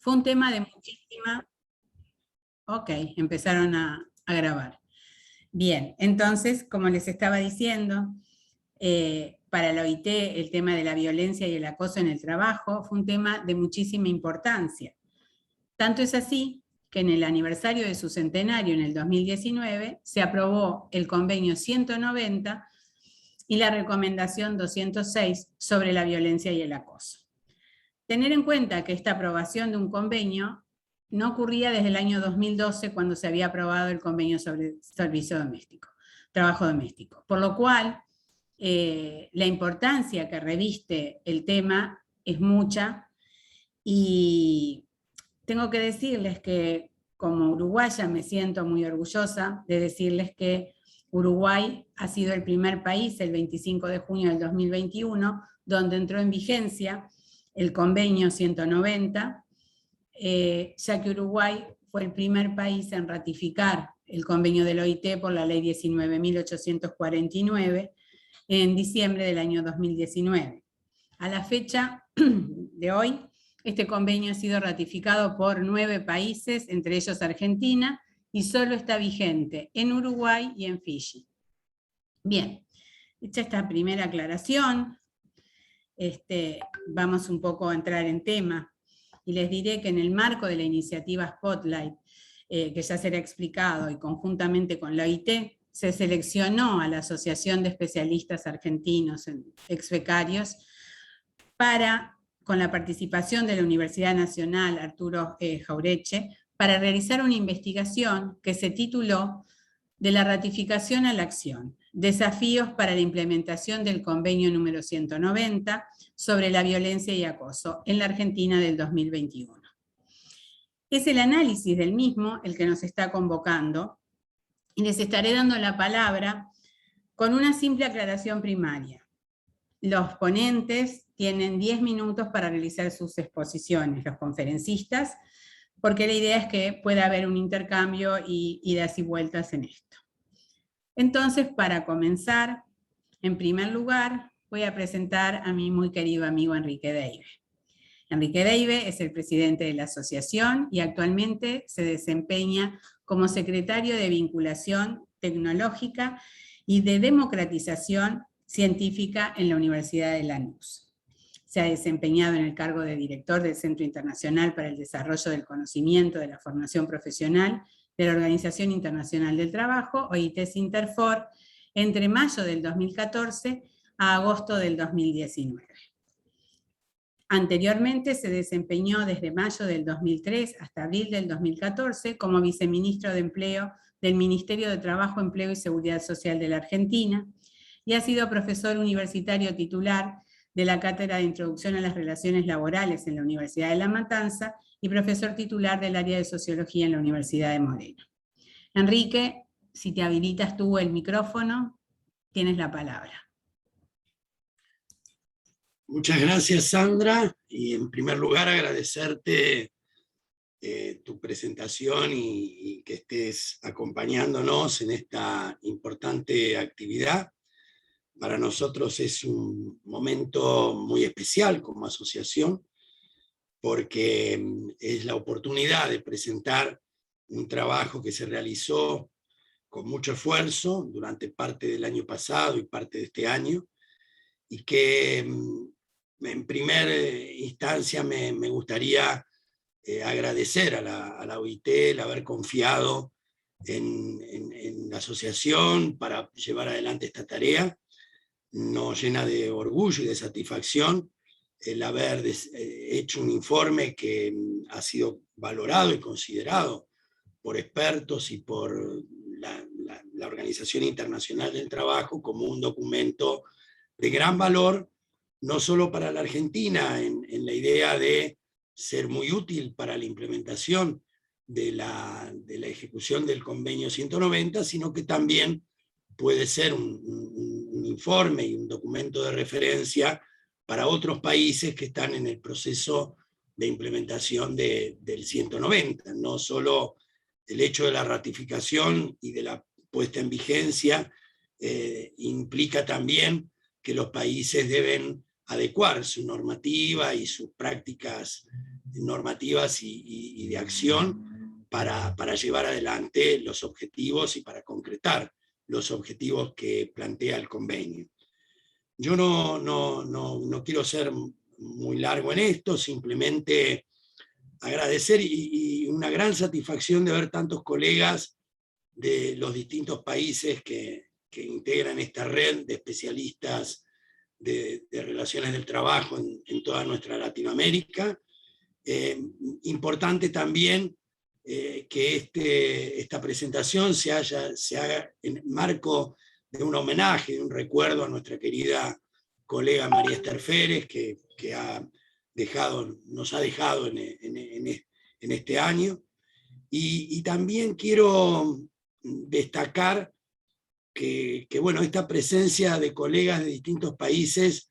Fue un tema de muchísima... Ok, empezaron a grabar. Bien, entonces, como les estaba diciendo, para la OIT el tema de la violencia y el acoso en el trabajo fue un tema de muchísima importancia. Tanto es así que en el aniversario de su centenario, en el 2019, se aprobó el convenio 190 y la recomendación 206 sobre la violencia y el acoso. Tener en cuenta que esta aprobación de un convenio no ocurría desde el año 2012, cuando se había aprobado el convenio sobre servicio doméstico, trabajo doméstico. Por lo cual, la importancia que reviste el tema es mucha, y tengo que decirles que como uruguaya me siento muy orgullosa de decirles que Uruguay ha sido el primer país, el 25 de junio del 2021, donde entró en vigencia el convenio 190, ya que Uruguay fue el primer país en ratificar el convenio de la OIT por la ley 19.849 en diciembre del año 2019. A la fecha de hoy, este convenio ha sido ratificado por 9 países, entre ellos Argentina, y solo está vigente en Uruguay y en Fiyi. Bien, hecha esta primera aclaración, vamos un poco a entrar en tema, y les diré que en el marco de la iniciativa Spotlight, que ya será explicado, y conjuntamente con la OIT, se seleccionó a la Asociación de Especialistas Argentinos en Exbecarios para, con la participación de la Universidad Nacional Arturo Jauretche, para realizar una investigación que se tituló De la ratificación a la acción, desafíos para la implementación del convenio número 190 sobre la violencia y acoso en la Argentina del 2021. Es el análisis del mismo el que nos está convocando, y les estaré dando la palabra con una simple aclaración primaria. Los ponentes tienen 10 minutos para realizar sus exposiciones, los conferencistas, porque la idea es que pueda haber un intercambio y idas y vueltas en esto. Entonces, para comenzar, en primer lugar, voy a presentar a mi muy querido amigo Enrique Deive. Enrique Deive es el presidente de la asociación y actualmente se desempeña como secretario de Vinculación Tecnológica y de Democratización Científica en la Universidad de Lanús. Se ha desempeñado en el cargo de director del Centro Internacional para el Desarrollo del Conocimiento de la Formación Profesional de la Organización Internacional del Trabajo, OIT-SINTERFOR, entre mayo del 2014 a agosto del 2019. Anteriormente se desempeñó desde mayo del 2003 hasta abril del 2014 como viceministro de Empleo del Ministerio de Trabajo, Empleo y Seguridad Social de la Argentina, y ha sido profesor universitario titular de la Cátedra de Introducción a las Relaciones Laborales en la Universidad de La Matanza y profesor titular del área de Sociología en la Universidad de Moreno. Enrique, si te habilitas tú el micrófono, tienes la palabra. Muchas gracias, Sandra, y en primer lugar agradecerte tu presentación y que estés acompañándonos en esta importante actividad. Para nosotros es un momento muy especial como asociación, porque es la oportunidad de presentar un trabajo que se realizó con mucho esfuerzo durante parte del año pasado y parte de este año, y que en primera instancia me gustaría agradecer a la OIT el haber confiado en la asociación para llevar adelante esta tarea. Nos llena de orgullo y de satisfacción el haber hecho un informe que ha sido valorado y considerado por expertos y por la Organización Internacional del Trabajo como un documento de gran valor, no solo para la Argentina, en la idea de ser muy útil para la implementación de la ejecución del convenio 190, sino que también puede ser un informe y un documento de referencia para otros países que están en el proceso de implementación del 190. No solo el hecho de la ratificación y de la puesta en vigencia implica también que los países deben adecuar su normativa y sus prácticas normativas y de acción para llevar adelante los objetivos y para concretar los objetivos que plantea el convenio. Yo no quiero ser muy largo en esto, simplemente agradecer y una gran satisfacción de ver tantos colegas de los distintos países que integran esta red de especialistas de relaciones del trabajo en toda nuestra Latinoamérica. Importante también que esta presentación se haga en marco de un homenaje, de un recuerdo a nuestra querida colega María Esther Férez, que nos ha dejado en este año. Y también quiero destacar que bueno, esta presencia de colegas de distintos países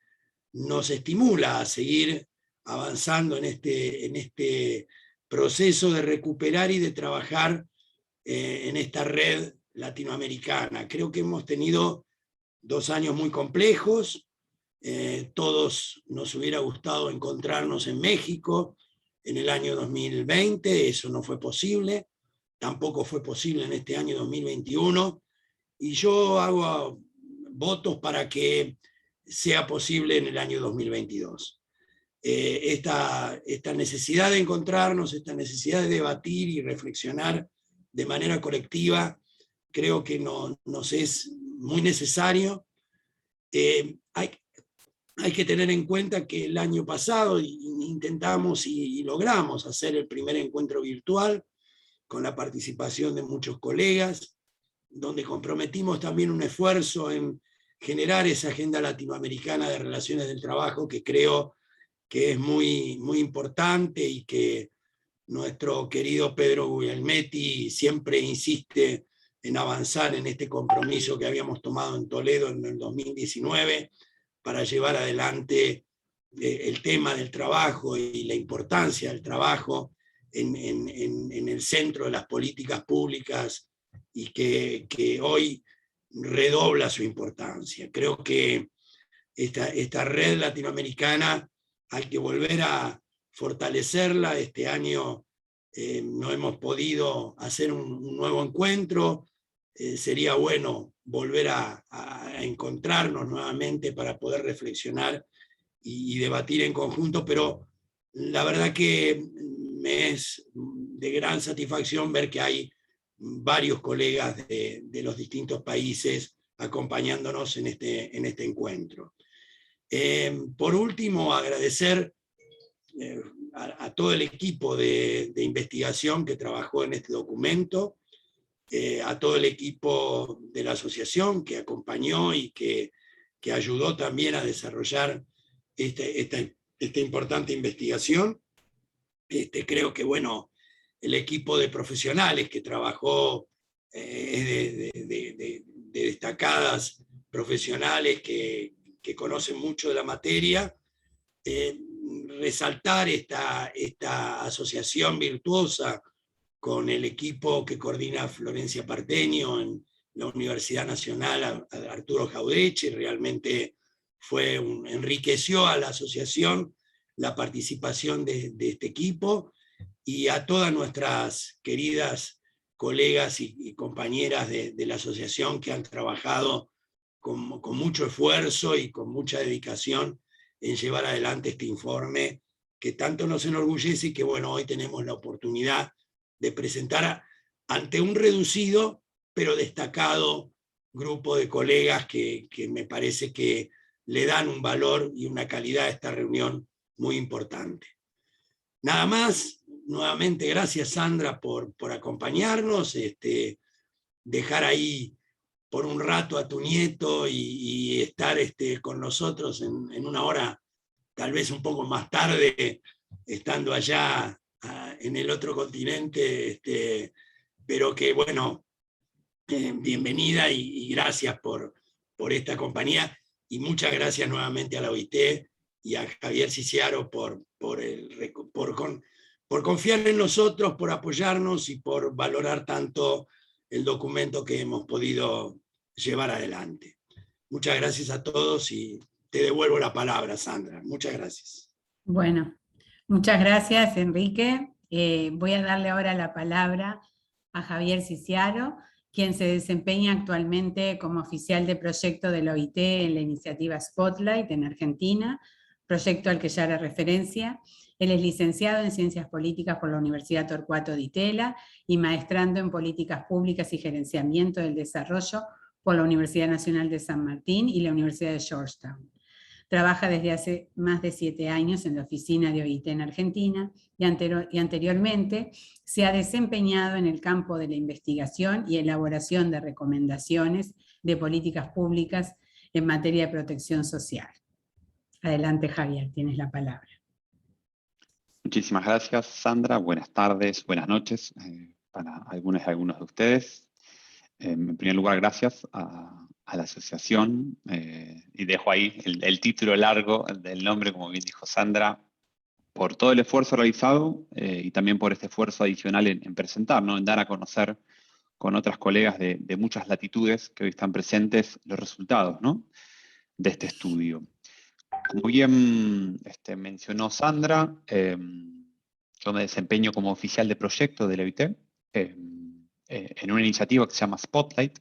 nos estimula a seguir avanzando en este proceso de recuperar y de trabajar en esta red latinoamericana. Creo que hemos tenido 2 años muy complejos. Todos nos hubiera gustado encontrarnos en México en el año 2020, eso no fue posible, tampoco fue posible en este año 2021, y yo hago votos para que sea posible en el año 2022. Esta necesidad de encontrarnos, esta necesidad de debatir y reflexionar de manera colectiva, creo que nos es muy necesario. Hay que tener en cuenta que el año pasado intentamos y logramos hacer el primer encuentro virtual con la participación de muchos colegas, donde comprometimos también un esfuerzo en generar esa agenda latinoamericana de relaciones del trabajo que creo que es muy, muy importante y que nuestro querido Pedro Guglielmetti siempre insiste en avanzar en este compromiso que habíamos tomado en Toledo en el 2019 para llevar adelante el tema del trabajo y la importancia del trabajo en el centro de las políticas públicas y que hoy redobla su importancia. Creo que esta red latinoamericana hay que volver a fortalecerla. Este año no hemos podido hacer un nuevo encuentro. Sería bueno volver a encontrarnos nuevamente para poder reflexionar y debatir en conjunto, pero la verdad que me es de gran satisfacción ver que hay varios colegas de los distintos países acompañándonos en este encuentro. Por último, agradecer a todo el equipo de investigación que trabajó en este documento, a todo el equipo de la asociación que acompañó y que ayudó también a desarrollar esta importante investigación. Creo que, bueno, el equipo de profesionales que trabajó es de destacadas profesionales que conocen mucho de la materia. Resaltar esta asociación virtuosa con el equipo que coordina Florencia Partenio en la Universidad Nacional Arturo Jaudeche. Realmente enriqueció a la asociación la participación de este equipo, y a todas nuestras queridas colegas y compañeras de la asociación que han trabajado con mucho esfuerzo y con mucha dedicación en llevar adelante este informe que tanto nos enorgullece y que, bueno, hoy tenemos la oportunidad de presentar ante un reducido pero destacado grupo de colegas que me parece que le dan un valor y una calidad a esta reunión muy importante. Nada más, nuevamente gracias Sandra por acompañarnos, dejar ahí por un rato a tu nieto y estar con nosotros en una hora tal vez un poco más tarde, estando allá en el otro continente, pero que bueno, bienvenida y gracias por esta compañía, y muchas gracias nuevamente a la OIT y a Javier Ciciaro por confiar en nosotros, por apoyarnos y por valorar tanto el documento que hemos podido llevar adelante. Muchas gracias a todos y te devuelvo la palabra, Sandra. Muchas gracias. Bueno, Muchas gracias, Enrique. Voy a darle ahora la palabra a Javier Ciciaro, quien se desempeña actualmente como oficial de proyecto de la OIT en la iniciativa Spotlight en Argentina, proyecto al que ya haré referencia. Él es licenciado en Ciencias Políticas por la Universidad Torcuato Di Itela y maestrando en Políticas Públicas y Gerenciamiento del Desarrollo por la Universidad Nacional de San Martín y la Universidad de Georgetown. Trabaja desde hace más de 7 años en la oficina de OIT en Argentina y anteriormente se ha desempeñado en el campo de la investigación y elaboración de recomendaciones de políticas públicas en materia de protección social. Adelante, Javier, tienes la palabra. Muchísimas gracias, Sandra. Buenas tardes, buenas noches para algunos y algunos de ustedes. En primer lugar, gracias a la asociación, y dejo ahí el título largo del nombre, como bien dijo Sandra, por todo el esfuerzo realizado y también por este esfuerzo adicional en presentar, ¿no? En dar a conocer con otras colegas de muchas latitudes que hoy están presentes los resultados, ¿no? De este estudio. Como bien mencionó Sandra, yo me desempeño como oficial de proyecto de la OIT en una iniciativa que se llama Spotlight,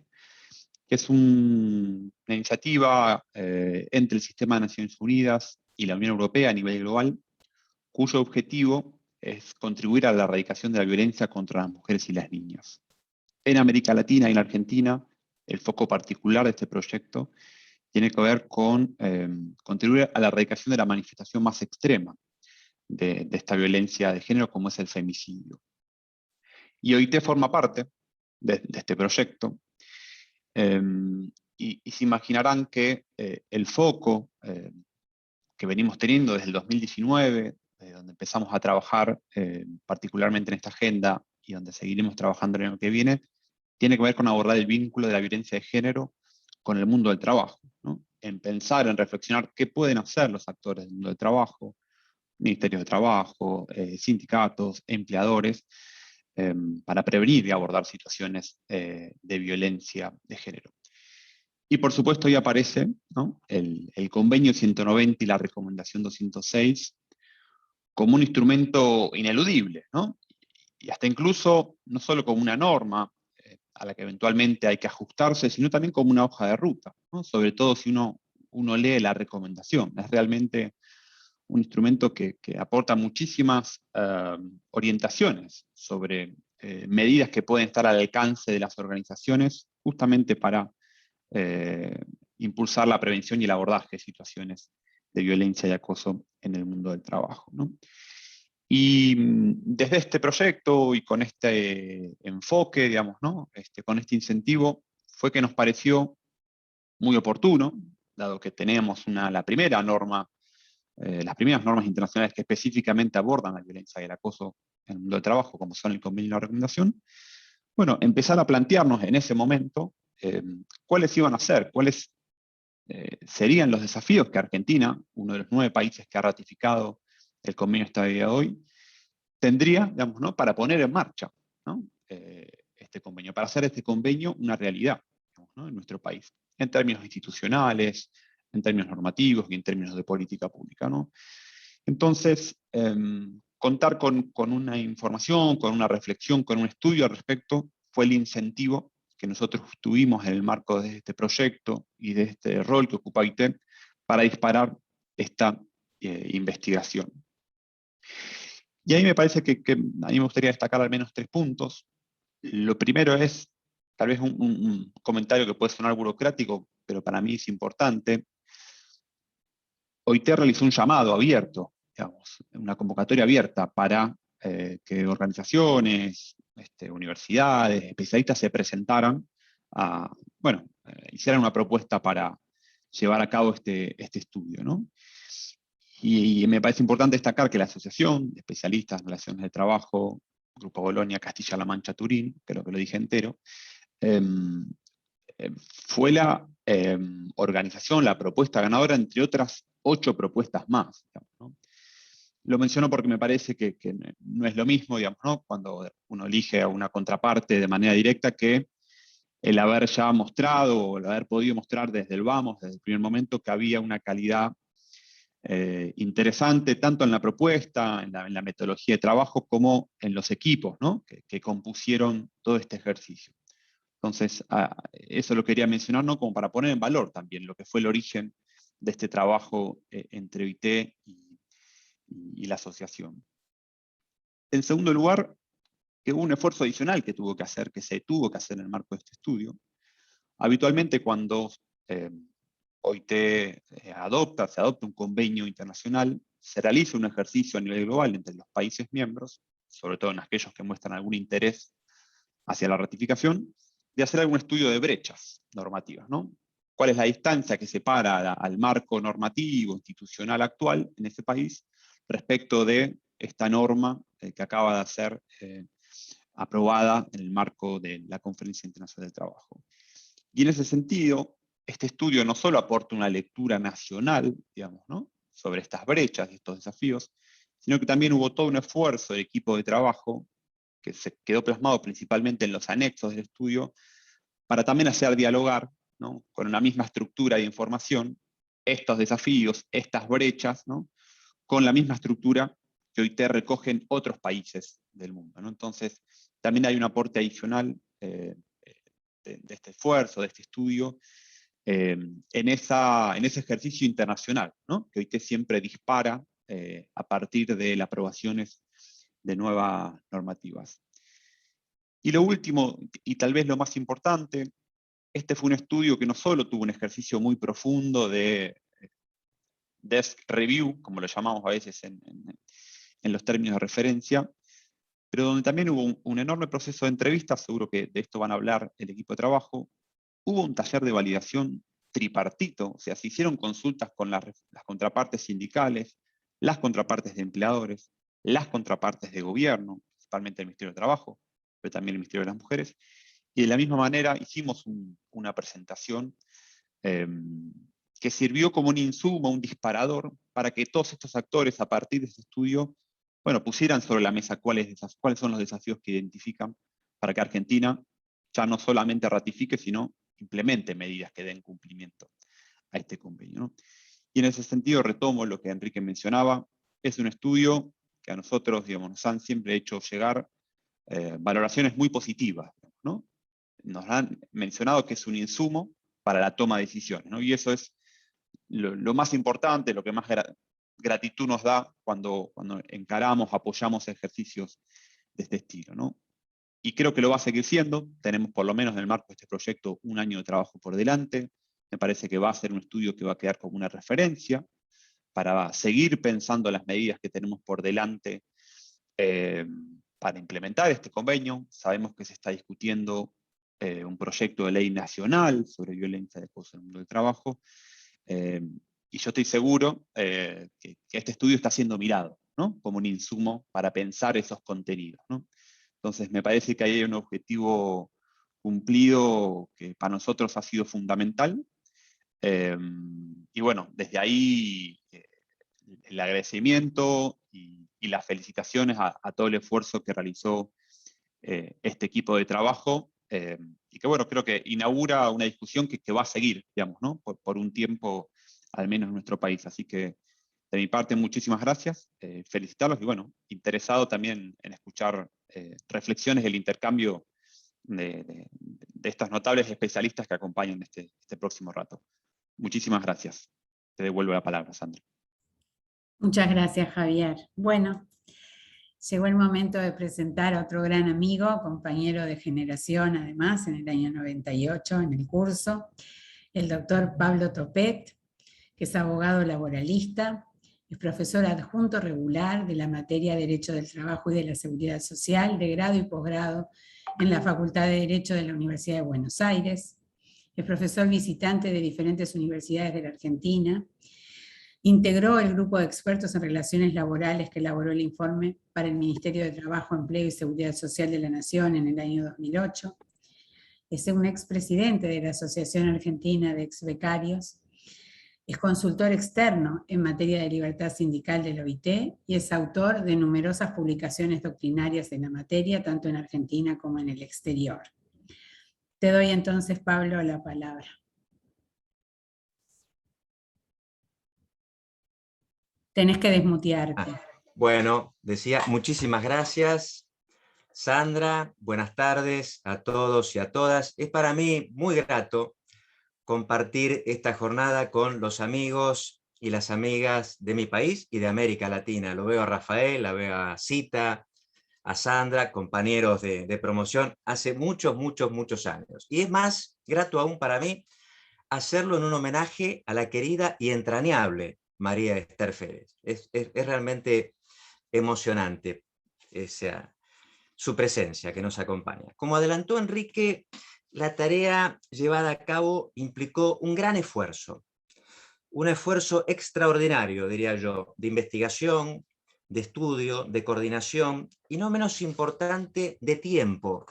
que es una iniciativa entre el Sistema de Naciones Unidas y la Unión Europea a nivel global, cuyo objetivo es contribuir a la erradicación de la violencia contra las mujeres y las niñas. En América Latina y en Argentina, el foco particular de este proyecto tiene que ver con contribuir a la erradicación de la manifestación más extrema de esta violencia de género, como es el femicidio. Y OIT forma parte de este proyecto, y se imaginarán que el foco que venimos teniendo desde el 2019, donde empezamos a trabajar particularmente en esta agenda, y donde seguiremos trabajando el año que viene, tiene que ver con abordar el vínculo de la violencia de género con el mundo del trabajo, ¿no? En pensar, en reflexionar qué pueden hacer los actores del mundo del trabajo, ministerios de trabajo, sindicatos, empleadores, para prevenir y abordar situaciones de violencia de género. Y por supuesto ahí aparece, ¿no? el convenio 190 y la recomendación 206 como un instrumento ineludible, ¿no? Y hasta incluso no solo como una norma a la que eventualmente hay que ajustarse, sino también como una hoja de ruta, ¿no? Sobre todo si uno lee la recomendación. Es realmente un instrumento que aporta muchísimas orientaciones sobre medidas que pueden estar al alcance de las organizaciones justamente para impulsar la prevención y el abordaje de situaciones de violencia y acoso en el mundo del trabajo, ¿no? Y desde este proyecto y con este enfoque, digamos, ¿no? Con este incentivo, fue que nos pareció muy oportuno, dado que tenemos la primera norma, las primeras normas internacionales que específicamente abordan la violencia y el acoso en el mundo del trabajo, como son el convenio y la recomendación, bueno, empezar a plantearnos en ese momento cuáles iban a ser, cuáles serían los desafíos que Argentina, uno de los 9 países que ha ratificado el convenio hasta el día de hoy, tendría, digamos, ¿no? Para poner en marcha, ¿no? Este convenio, para hacer este convenio una realidad, digamos, ¿no? En nuestro país, en términos institucionales, en términos normativos y en términos de política pública, ¿no? Entonces, contar con una información, con una reflexión, con un estudio al respecto, fue el incentivo que nosotros tuvimos en el marco de este proyecto y de este rol que ocupa ITEC para disparar esta investigación. Y ahí me parece que a mí me gustaría destacar al menos 3 puntos. Lo primero es, tal vez un comentario que puede sonar burocrático, pero para mí es importante. OIT realizó un llamado abierto, digamos, una convocatoria abierta para que organizaciones, universidades, especialistas se presentaran hicieran una propuesta para llevar a cabo este estudio, ¿no? Y me parece importante destacar que la Asociación de Especialistas en Relaciones de Trabajo, Grupo Bolonia, Castilla-La Mancha, Turín, creo que lo dije entero, fue la organización, la propuesta ganadora, entre otras 8 propuestas más, digamos, ¿no? Lo menciono porque me parece que no es lo mismo, digamos, ¿no? Cuando uno elige a una contraparte de manera directa, que el haber ya mostrado, o el haber podido mostrar desde el vamos, desde el primer momento, que había una calidad interesante tanto en la propuesta, en la metodología de trabajo, como en los equipos, ¿no? que compusieron todo este ejercicio. Entonces, eso lo quería mencionar, ¿no? Como para poner en valor también lo que fue el origen de este trabajo entre OIT y la asociación. En segundo lugar, que hubo un esfuerzo adicional que se tuvo que hacer en el marco de este estudio. Habitualmente cuando OIT se adopta un convenio internacional, se realiza un ejercicio a nivel global entre los países miembros, sobre todo en aquellos que muestran algún interés hacia la ratificación, de hacer algún estudio de brechas normativas, ¿no? ¿Cuál es la distancia que separa al marco normativo institucional actual en ese país respecto de esta norma que acaba de ser aprobada en el marco de la Conferencia Internacional del Trabajo? Y en ese sentido, este estudio no solo aporta una lectura nacional, digamos, ¿no? sobre estas brechas y estos desafíos, sino que también hubo todo un esfuerzo del equipo de trabajo que se quedó plasmado principalmente en los anexos del estudio, para también hacer dialogar, ¿no? con una misma estructura de información estos desafíos, estas brechas, ¿no? con la misma estructura que hoy te recogen otros países del mundo, ¿no? Entonces, también hay un aporte adicional de este esfuerzo, de este estudio, en ese ejercicio internacional, ¿no? que OIT siempre dispara a partir de las aprobaciones de nuevas normativas. Y lo último, y tal vez lo más importante, este fue un estudio que no solo tuvo un ejercicio muy profundo de desk review, como lo llamamos a veces en los términos de referencia, pero donde también hubo un enorme proceso de entrevistas, seguro que de esto van a hablar el equipo de trabajo. Hubo un taller de validación tripartito, o sea, se hicieron consultas con las contrapartes sindicales, las contrapartes de empleadores, las contrapartes de gobierno, principalmente el Ministerio de Trabajo, pero también el Ministerio de las Mujeres, y de la misma manera hicimos una presentación que sirvió como un insumo, un disparador, para que todos estos actores, a partir de este estudio, bueno, pusieran sobre la mesa cuáles son los desafíos que identifican para que Argentina ya no solamente ratifique, sino implemente medidas que den cumplimiento a este convenio, ¿no? Y en ese sentido retomo lo que Enrique mencionaba, es un estudio que a nosotros, digamos, nos han siempre hecho llegar valoraciones muy positivas, ¿no? Nos han mencionado que es un insumo para la toma de decisiones, ¿no? Y eso es lo más importante, lo que más gratitud nos da cuando encaramos, apoyamos ejercicios de este estilo, ¿no? Y creo que lo va a seguir siendo. Tenemos por lo menos en el marco de este proyecto un año de trabajo por delante. Me parece que va a ser un estudio que va a quedar como una referencia para seguir pensando las medidas que tenemos por delante para implementar este convenio. Sabemos que se está discutiendo un proyecto de ley nacional sobre violencia de acoso en el mundo del trabajo, y yo estoy seguro que este estudio está siendo mirado, ¿no? como un insumo para pensar esos contenidos, ¿no? Entonces me parece que ahí hay un objetivo cumplido que para nosotros ha sido fundamental, y bueno, desde ahí el agradecimiento y las felicitaciones a todo el esfuerzo que realizó este equipo de trabajo, y que bueno, creo que inaugura una discusión que va a seguir, digamos, ¿no? por un tiempo, al menos en nuestro país. Así que de mi parte, muchísimas gracias, felicitarlos y bueno, interesado también en escuchar reflexiones del intercambio de estas notables especialistas que acompañan este próximo rato. Muchísimas gracias. Te devuelvo la palabra, Sandra. Muchas gracias, Javier. Bueno, llegó el momento de presentar a otro gran amigo, compañero de generación, además, en el año 98, en el curso, el doctor Pablo Topet, que es abogado laboralista, es profesor adjunto regular de la materia de Derecho del Trabajo y de la Seguridad Social, de grado y posgrado en la Facultad de Derecho de la Universidad de Buenos Aires, es profesor visitante de diferentes universidades de la Argentina. Integró el grupo de expertos en relaciones laborales que elaboró el informe para el Ministerio de Trabajo, Empleo y Seguridad Social de la Nación en el año 2008. Es un expresidente de la Asociación Argentina de Exbecarios. Es consultor externo en materia de libertad sindical de la OIT y es autor de numerosas publicaciones doctrinarias en la materia, tanto en Argentina como en el exterior. Te doy entonces, Pablo, la palabra. Tenés que desmutearte. Bueno, decía, muchísimas gracias, Sandra. Buenas tardes a todos y a todas. Es para mí muy grato compartir esta jornada con los amigos y las amigas de mi país y de América Latina. Lo veo a Rafael, la veo a Cita, a Sandra, compañeros de promoción, hace muchos, muchos, muchos años. Y es más grato aún para mí hacerlo en un homenaje a la querida y entrañable María Esther Férez. Es realmente emocionante su presencia que nos acompaña. Como adelantó Enrique, la tarea llevada a cabo implicó un gran esfuerzo, un esfuerzo extraordinario, diría yo, de investigación, de estudio, de coordinación, y no menos importante, de tiempo,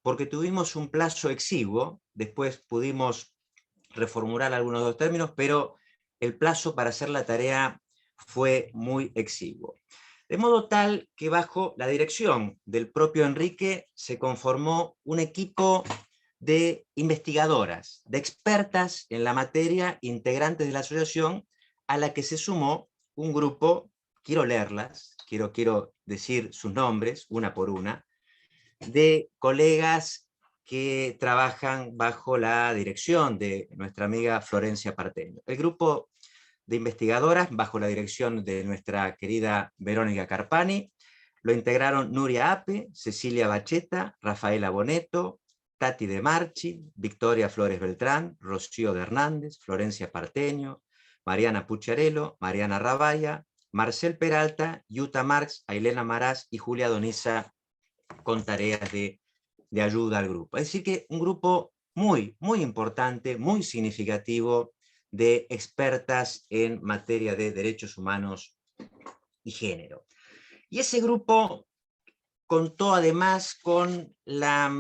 porque tuvimos un plazo exiguo, después pudimos reformular algunos de los términos, pero el plazo para hacer la tarea fue muy exiguo. De modo tal que bajo la dirección del propio Enrique se conformó un equipo de investigadoras, de expertas en la materia, integrantes de la asociación, a la que se sumó un grupo, quiero leerlas, quiero decir sus nombres, una por una, de colegas que trabajan bajo la dirección de nuestra amiga Florencia Parteño. El grupo de investigadoras, bajo la dirección de nuestra querida Verónica Carpani, lo integraron Nuria Ape, Cecilia Bacheta, Rafaela Boneto, Tati De Marchi, Victoria Flores Beltrán, Rocío de Hernández, Florencia Parteño, Mariana Pucciarello, Mariana Rabaya, Marcel Peralta, Yuta Marx, Ailena Maraz y Julia Doniza, con tareas de ayuda al grupo. Es decir que un grupo muy, muy importante, muy significativo de expertas en materia de derechos humanos y género. Y ese grupo contó además con la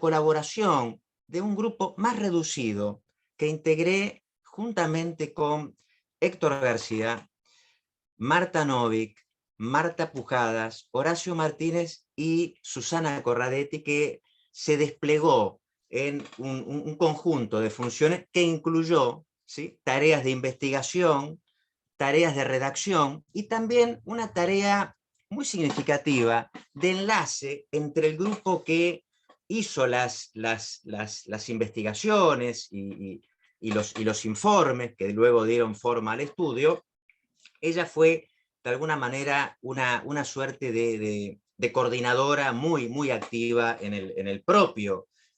colaboración de un grupo más reducido que integré juntamente con Héctor García, Marta Novik, Marta Pujadas, Horacio Martínez y Susana Corradetti, que se desplegó en un conjunto de funciones que incluyó, ¿sí?, tareas de investigación, tareas de redacción y también una tarea muy significativa de enlace entre el grupo que hizo las investigaciones y los informes que luego dieron forma al estudio. Ella fue, de alguna manera, una suerte de coordinadora muy, muy activa en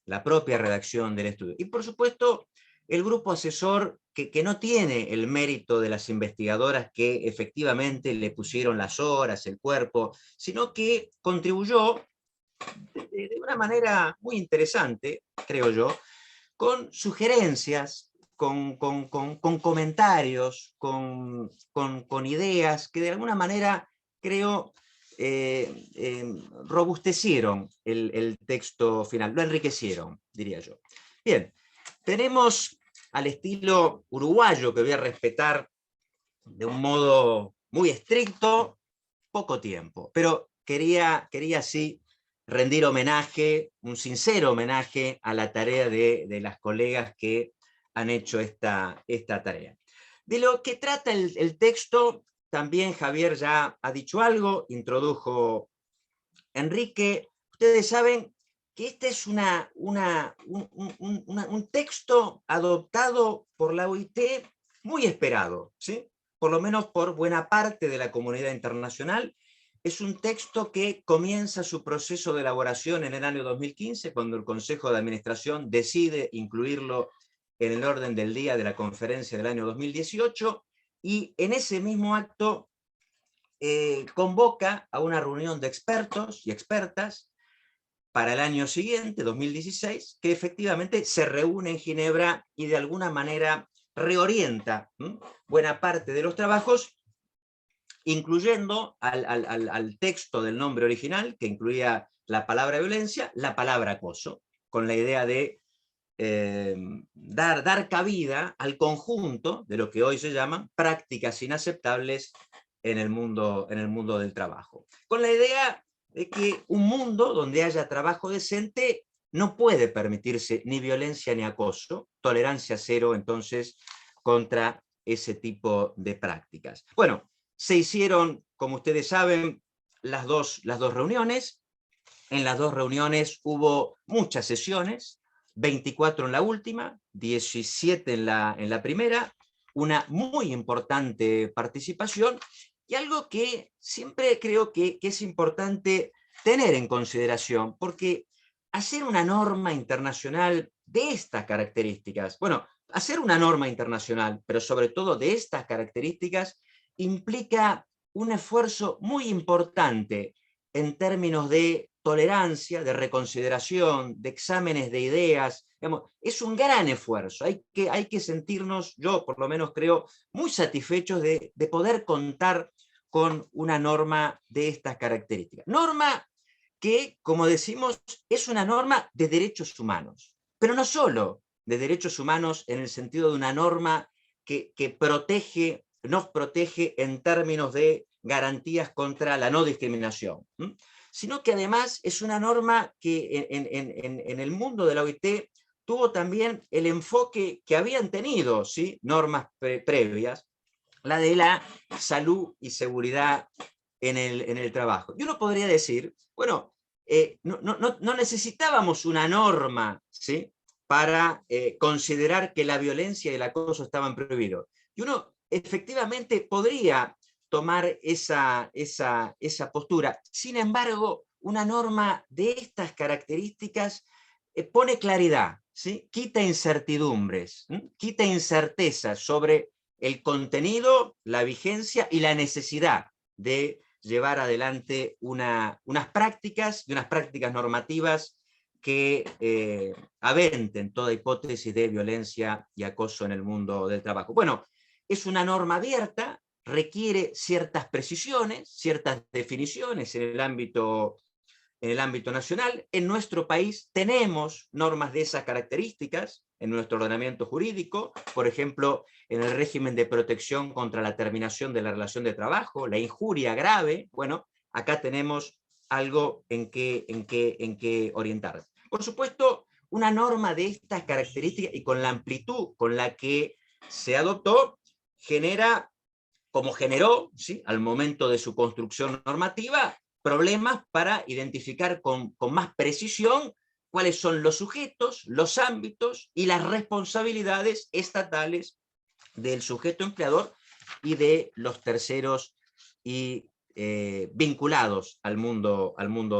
la propia redacción del estudio. Y, por supuesto, el grupo asesor, que no tiene el mérito de las investigadoras que efectivamente le pusieron las horas, el cuerpo, sino que contribuyó de una manera muy interesante, creo yo, con sugerencias, con comentarios, con ideas que de alguna manera, creo, robustecieron el texto final, lo enriquecieron, diría yo. Bien, tenemos al estilo uruguayo, que voy a respetar de un modo muy estricto, poco tiempo, pero quería sí rendir homenaje, un sincero homenaje a la tarea de las colegas que han hecho esta tarea. De lo que trata el texto, también Javier ya ha dicho algo, introdujo Enrique. Ustedes saben que este es un texto adoptado por la OIT muy esperado, ¿sí?, por lo menos por buena parte de la comunidad internacional. Es un texto que comienza su proceso de elaboración en el año 2015, cuando el Consejo de Administración decide incluirlo en el orden del día de la conferencia del año 2018, y en ese mismo acto convoca a una reunión de expertos y expertas para el año siguiente, 2016, que efectivamente se reúne en Ginebra y de alguna manera reorienta buena parte de los trabajos, incluyendo al texto del nombre original, que incluía la palabra violencia, la palabra acoso, con la idea de dar cabida al conjunto de lo que hoy se llaman prácticas inaceptables en el mundo del trabajo. Con la idea de que un mundo donde haya trabajo decente no puede permitirse ni violencia ni acoso, tolerancia cero entonces contra ese tipo de prácticas. Bueno, se hicieron, como ustedes saben, las dos reuniones. En las dos reuniones hubo muchas sesiones, 24 en la última, 17 en la primera, una muy importante participación, y algo que siempre creo que es importante tener en consideración, porque hacer una norma internacional de estas características, bueno, hacer una norma internacional, pero sobre todo de estas características, implica un esfuerzo muy importante en términos de tolerancia, de reconsideración, de exámenes de ideas. Digamos, es un gran esfuerzo. Hay que sentirnos, yo por lo menos creo, muy satisfechos de poder contar con una norma de estas características. Norma que, como decimos, es una norma de derechos humanos, pero no solo de derechos humanos en el sentido de una norma que nos protege en términos de garantías contra la no discriminación, sino que además es una norma que en el mundo de la OIT tuvo también el enfoque que habían tenido, ¿sí?, normas previas, la de la salud y seguridad en el trabajo. Y uno podría decir, bueno, no necesitábamos una norma, ¿sí?, para considerar que la violencia y el acoso estaban prohibidos. Y uno efectivamente podría tomar esa postura. Sin embargo, una norma de estas características pone claridad, ¿sí?, quita incertidumbres, quita incertezas sobre el contenido, la vigencia y la necesidad de llevar adelante unas prácticas normativas que aventen toda hipótesis de violencia y acoso en el mundo del trabajo. Bueno, es una norma abierta, requiere ciertas precisiones, ciertas definiciones en el ámbito nacional. En nuestro país tenemos normas de esas características en nuestro ordenamiento jurídico, por ejemplo, en el régimen de protección contra la terminación de la relación de trabajo, la injuria grave. Bueno, acá tenemos algo en que orientar. Por supuesto, una norma de estas características y con la amplitud con la que se adoptó, generó, ¿sí?, al momento de su construcción normativa, problemas para identificar con más precisión cuáles son los sujetos, los ámbitos y las responsabilidades estatales del sujeto empleador y de los terceros y vinculados al mundo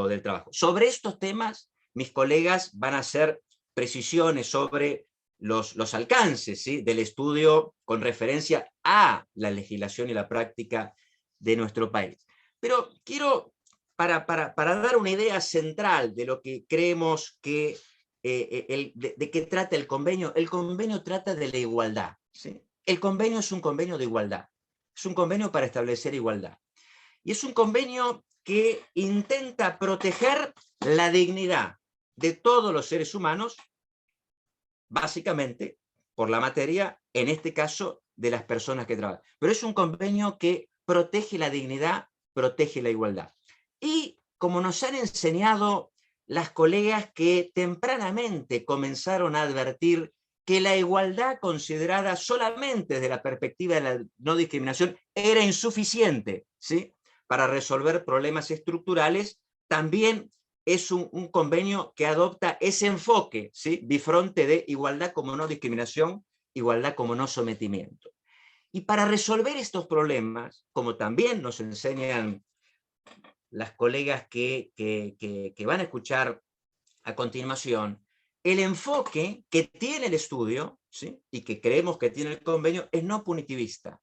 del trabajo. Sobre estos temas, mis colegas van a hacer precisiones sobre los alcances, ¿sí?, del estudio con referencia a la legislación y la práctica de nuestro país. Pero quiero, para dar una idea central de lo que creemos que de qué trata el convenio trata de la igualdad, ¿sí? El convenio es un convenio de igualdad, es un convenio para establecer igualdad. Y es un convenio que intenta proteger la dignidad de todos los seres humanos, básicamente por la materia, en este caso, de las personas que trabajan. Pero es un convenio que protege la dignidad, protege la igualdad. Y como nos han enseñado las colegas que tempranamente comenzaron a advertir que la igualdad considerada solamente desde la perspectiva de la no discriminación era insuficiente, ¿sí?, para resolver problemas estructurales, también es un convenio que adopta ese enfoque, ¿sí?, bifronte de igualdad como no discriminación, igualdad como no sometimiento. Y para resolver estos problemas, como también nos enseñan las colegas que van a escuchar a continuación, el enfoque que tiene el estudio, ¿sí?, y que creemos que tiene el convenio, es no punitivista.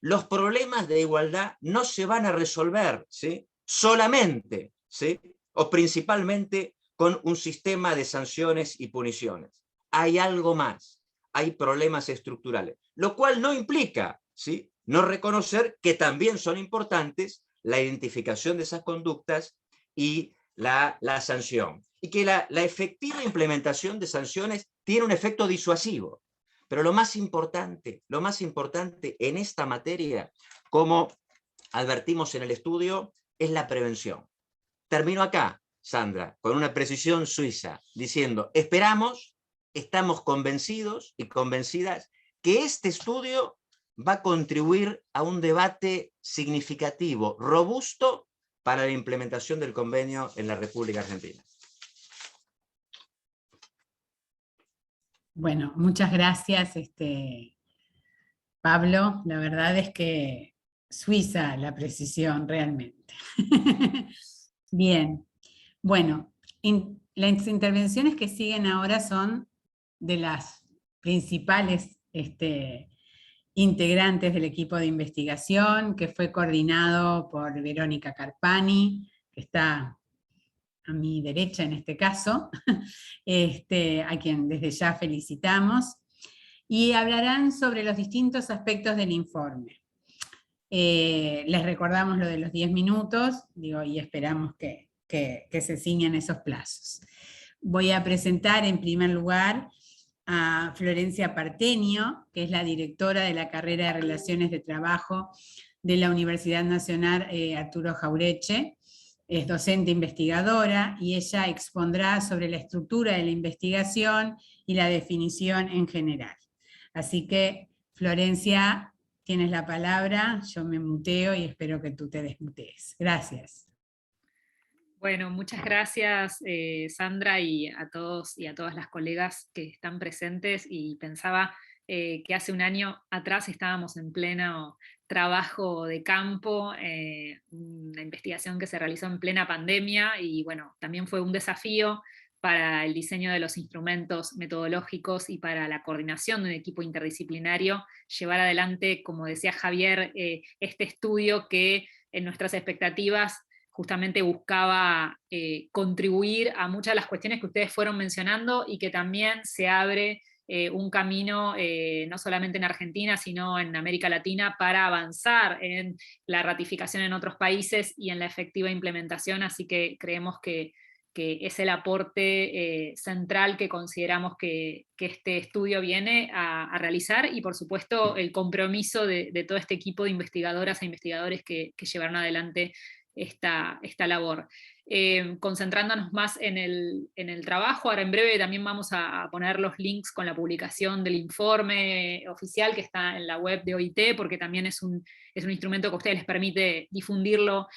Los problemas de igualdad no se van a resolver, ¿sí?, solamente, ¿sí?, o principalmente con un sistema de sanciones y puniciones. Hay algo más, hay problemas estructurales, lo cual no implica, ¿sí?, no reconocer que también son importantes la identificación de esas conductas y la sanción. Y que la efectiva implementación de sanciones tiene un efecto disuasivo. Pero lo más importante en esta materia, como advertimos en el estudio, es la prevención. Termino acá, Sandra, con una precisión suiza, diciendo, estamos convencidos y convencidas que este estudio va a contribuir a un debate significativo, robusto, para la implementación del convenio en la República Argentina? Bueno, muchas gracias, Pablo. La verdad es que suiza la precisión realmente. Bien, bueno, las intervenciones que siguen ahora son de las principales integrantes del equipo de investigación, que fue coordinado por Verónica Carpani, que está a mi derecha en este caso, a quien desde ya felicitamos, y hablarán sobre los distintos aspectos del informe. Les recordamos lo de los 10 minutos, y esperamos que se ciñan esos plazos. Voy a presentar en primer lugar a Florencia Partenio, que es la directora de la carrera de Relaciones de Trabajo de la Universidad Nacional Arturo Jauretche. Es docente investigadora y ella expondrá sobre la estructura de la investigación y la definición en general. Así que, Florencia, tienes la palabra, yo me muteo y espero que tú te desmutees. Gracias. Bueno, muchas gracias Sandra, y a todos y a todas las colegas que están presentes, y pensaba que hace un año atrás estábamos en pleno trabajo de campo, una investigación que se realizó en plena pandemia, y bueno, también fue un desafío para el diseño de los instrumentos metodológicos y para la coordinación de un equipo interdisciplinario, llevar adelante, como decía Javier, este estudio que en nuestras expectativas justamente buscaba contribuir a muchas de las cuestiones que ustedes fueron mencionando, y que también se abre un camino no solamente en Argentina, sino en América Latina, para avanzar en la ratificación en otros países y en la efectiva implementación. Así que creemos que es el aporte central que consideramos que este estudio viene a realizar, y por supuesto el compromiso de todo este equipo de investigadoras e investigadores que llevaron adelante esta labor. Concentrándonos más en el trabajo, ahora en breve también vamos a poner los links con la publicación del informe oficial que está en la web de OIT, porque también es un instrumento que a ustedes les permite difundirlo,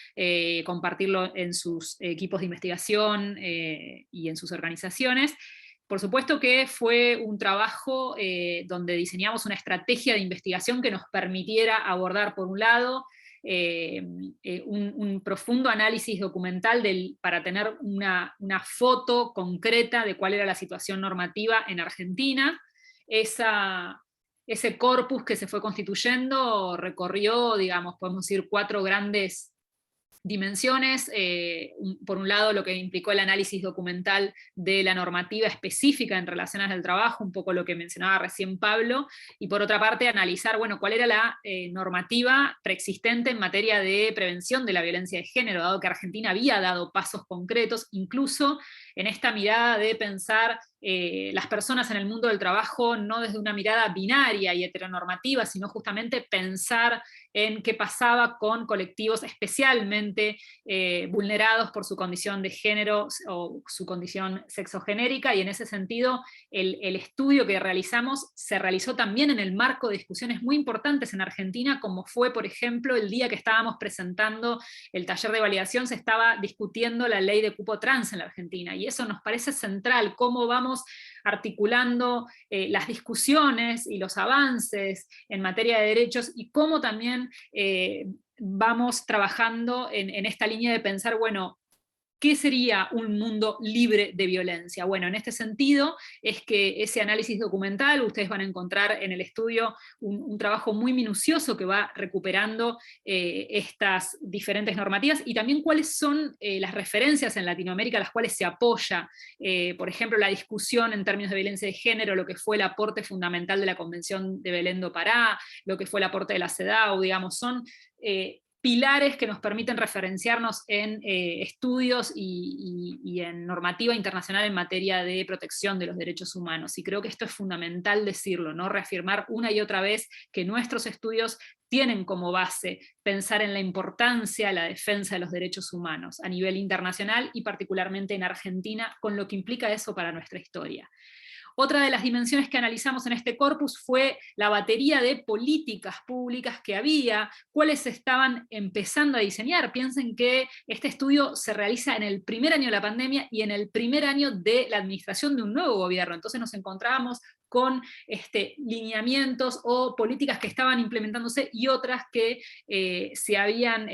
compartirlo en sus equipos de investigación y en sus organizaciones. Por supuesto que fue un trabajo donde diseñamos una estrategia de investigación que nos permitiera abordar, por un lado, un profundo análisis documental para tener una foto concreta de cuál era la situación normativa en Argentina. Ese corpus que se fue constituyendo recorrió, digamos, podemos decir, 4 grandes dimensiones. Por un lado, lo que implicó el análisis documental de la normativa específica en relaciones del trabajo, un poco lo que mencionaba recién Pablo, y por otra parte, analizar, bueno, cuál era la normativa preexistente en materia de prevención de la violencia de género, dado que Argentina había dado pasos concretos, incluso en esta mirada de pensar las personas en el mundo del trabajo no desde una mirada binaria y heteronormativa, sino justamente pensar en qué pasaba con colectivos especialmente vulnerados por su condición de género o su condición sexogenérica, y en ese sentido el estudio que realizamos se realizó también en el marco de discusiones muy importantes en Argentina, como fue, por ejemplo, el día que estábamos presentando el taller de validación, se estaba discutiendo la ley de cupo trans en la Argentina, y eso nos parece central, cómo vamos articulando las discusiones y los avances en materia de derechos, y cómo también vamos trabajando en esta línea de pensar, bueno, ¿qué sería un mundo libre de violencia? Bueno, en este sentido es que ese análisis documental, ustedes van a encontrar en el estudio un trabajo muy minucioso que va recuperando estas diferentes normativas, y también cuáles son las referencias en Latinoamérica a las cuales se apoya, por ejemplo, la discusión en términos de violencia de género, lo que fue el aporte fundamental de la Convención de Belén do Pará, lo que fue el aporte de la CEDAW, digamos, son pilares que nos permiten referenciarnos en estudios y en normativa internacional en materia de protección de los derechos humanos. Y creo que esto es fundamental decirlo, ¿no? Reafirmar una y otra vez que nuestros estudios tienen como base pensar en la importancia de la defensa de los derechos humanos a nivel internacional y particularmente en Argentina, con lo que implica eso para nuestra historia. Otra de las dimensiones que analizamos en este corpus fue la batería de políticas públicas que había, cuáles se estaban empezando a diseñar. Piensen que este estudio se realiza en el primer año de la pandemia y en el primer año de la administración de un nuevo gobierno. Entonces nos encontrábamos con lineamientos o políticas que estaban implementándose y otras que se habían,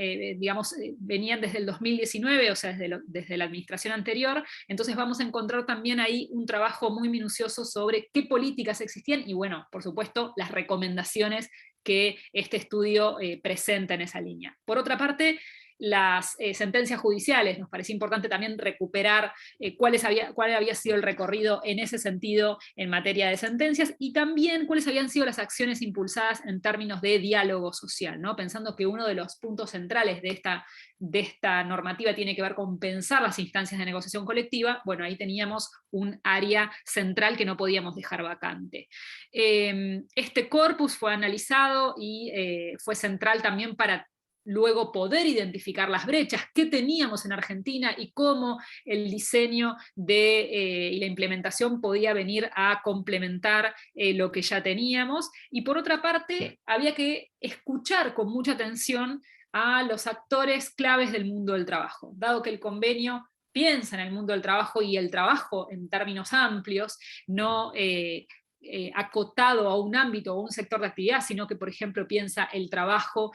venían desde el 2019, o sea, desde la administración anterior. Entonces vamos a encontrar también ahí un trabajo muy minucioso sobre qué políticas existían y, bueno, por supuesto, las recomendaciones que este estudio presenta en esa línea. Por otra parte, las sentencias judiciales, nos parecía importante también recuperar cuál había sido el recorrido en ese sentido en materia de sentencias, y también cuáles habían sido las acciones impulsadas en términos de diálogo social, ¿no? Pensando que uno de los puntos centrales de esta normativa tiene que ver con pensar las instancias de negociación colectiva. Bueno, ahí teníamos un área central que no podíamos dejar vacante. Este corpus fue analizado y fue central también para luego poder identificar las brechas que teníamos en Argentina y cómo el diseño y la implementación podía venir a complementar lo que ya teníamos. Y por otra parte, había que escuchar con mucha atención a los actores claves del mundo del trabajo, dado que el convenio piensa en el mundo del trabajo y el trabajo en términos amplios, no acotado a un ámbito o un sector de actividad, sino que, por ejemplo, piensa el trabajo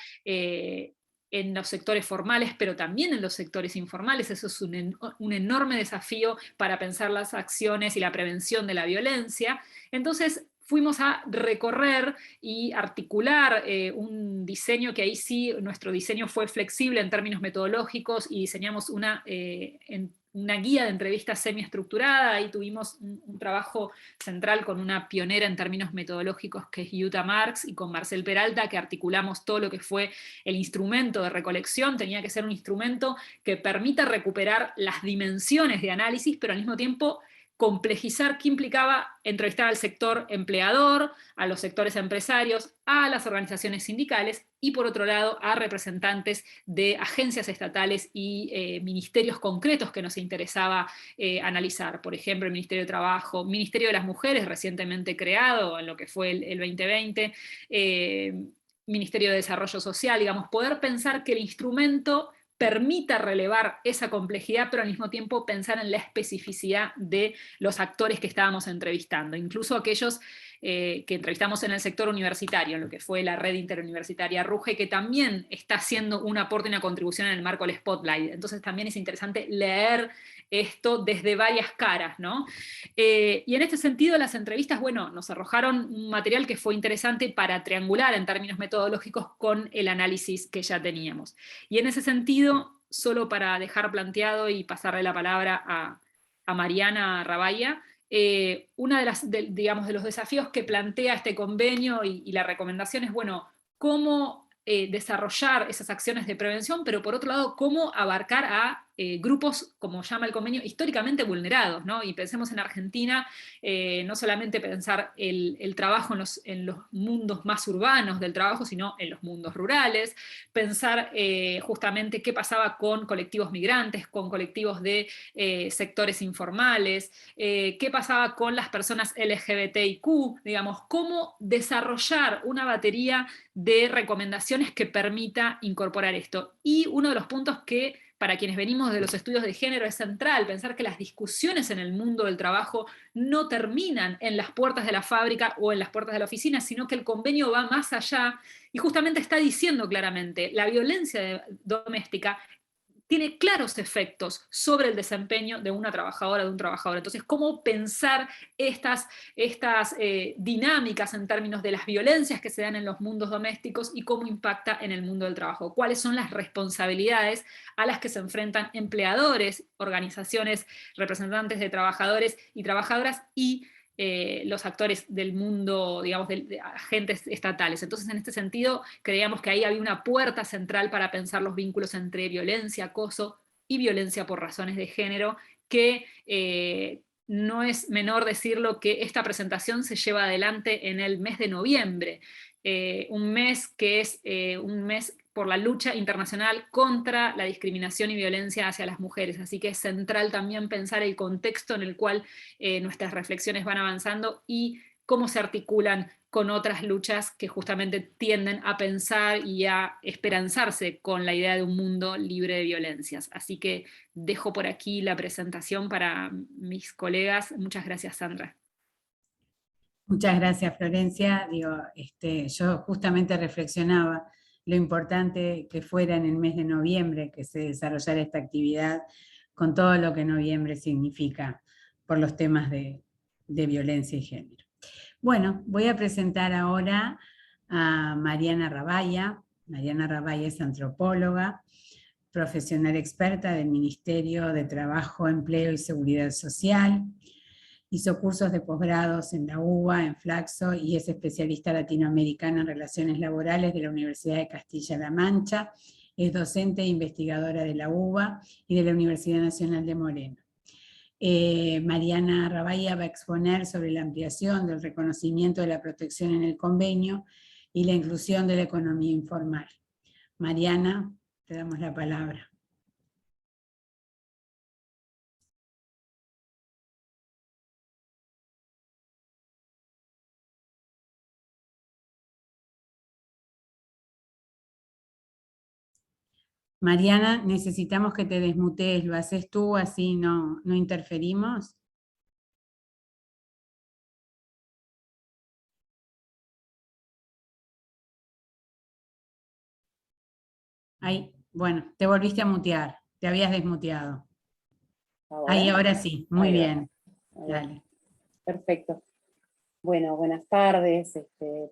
en los sectores formales, pero también en los sectores informales. Eso es un enorme desafío para pensar las acciones y la prevención de la violencia. Entonces, fuimos a recorrer y articular un diseño que ahí sí, nuestro diseño fue flexible en términos metodológicos y diseñamos una guía de entrevistas semiestructurada. Ahí tuvimos un trabajo central con una pionera en términos metodológicos que es Jutta Marx, y con Marcel Peralta, que articulamos todo lo que fue el instrumento de recolección. Tenía que ser un instrumento que permita recuperar las dimensiones de análisis, pero al mismo tiempo complejizar qué implicaba entrevistar al sector empleador, a los sectores empresarios, a las organizaciones sindicales y, por otro lado, a representantes de agencias estatales y ministerios concretos que nos interesaba analizar. Por ejemplo, el Ministerio de Trabajo, Ministerio de las Mujeres, recientemente creado en lo que fue el 2020, Ministerio de Desarrollo Social, digamos, poder pensar que el instrumento permita relevar esa complejidad, pero al mismo tiempo pensar en la especificidad de los actores que estábamos entrevistando, incluso aquellos que entrevistamos en el sector universitario, en lo que fue la red interuniversitaria RUGE, que también está haciendo un aporte y una contribución en el marco del Spotlight. Entonces también es interesante leer esto desde varias caras, ¿no? Y en este sentido las entrevistas, bueno, nos arrojaron un material que fue interesante para triangular en términos metodológicos con el análisis que ya teníamos. Y en ese sentido, solo para dejar planteado y pasarle la palabra a Mariana Rabaya, una de los desafíos que plantea este convenio y la recomendación es, bueno, cómo desarrollar esas acciones de prevención, pero por otro lado, cómo abarcar a grupos, como llama el convenio, históricamente vulnerados, ¿no? Y pensemos en Argentina, no solamente pensar el trabajo en los mundos más urbanos del trabajo, sino en los mundos rurales, pensar justamente qué pasaba con colectivos migrantes, con colectivos de sectores informales, qué pasaba con las personas LGBTIQ, digamos, cómo desarrollar una batería de recomendaciones que permita incorporar esto. Y uno de los puntos que para quienes venimos de los estudios de género es central, pensar que las discusiones en el mundo del trabajo no terminan en las puertas de la fábrica o en las puertas de la oficina, sino que el convenio va más allá y justamente está diciendo claramente, la violencia doméstica tiene claros efectos sobre el desempeño de una trabajadora, de un trabajador. Entonces, ¿cómo pensar estas dinámicas en términos de las violencias que se dan en los mundos domésticos y cómo impacta en el mundo del trabajo? ¿Cuáles son las responsabilidades a las que se enfrentan empleadores, organizaciones, representantes de trabajadores y trabajadoras y los actores del mundo, digamos, de agentes estatales? Entonces, en este sentido, creíamos que ahí había una puerta central para pensar los vínculos entre violencia, acoso y violencia por razones de género, que no es menor decirlo que esta presentación se lleva adelante en el mes de noviembre, un mes que es un mes por la lucha internacional contra la discriminación y violencia hacia las mujeres, así que es central también pensar el contexto en el cual nuestras reflexiones van avanzando y cómo se articulan con otras luchas que justamente tienden a pensar y a esperanzarse con la idea de un mundo libre de violencias. Así que dejo por aquí la presentación para mis colegas. Muchas gracias, Sandra. Muchas gracias, Florencia. Yo justamente reflexionaba lo importante que fuera en el mes de noviembre que se desarrollara esta actividad con todo lo que noviembre significa por los temas de violencia y género. Bueno, voy a presentar ahora a Mariana Rabaya. Mariana Rabaya es antropóloga, profesional experta del Ministerio de Trabajo, Empleo y Seguridad Social. Hizo cursos de posgrados en la UBA, en Flaxo, y es especialista latinoamericana en relaciones laborales de la Universidad de Castilla-La Mancha. Es docente e investigadora de la UBA y de la Universidad Nacional de Moreno. Mariana Rabaya va a exponer sobre la ampliación del reconocimiento de la protección en el convenio y la inclusión de la economía informal. Mariana, te damos la palabra. Mariana, necesitamos que te desmutees, ¿lo haces tú? Así no interferimos. Ahí, bueno, te volviste a mutear, te habías desmuteado. Ahí, ahora sí, muy bien. Dale. Perfecto. Bueno, buenas tardes.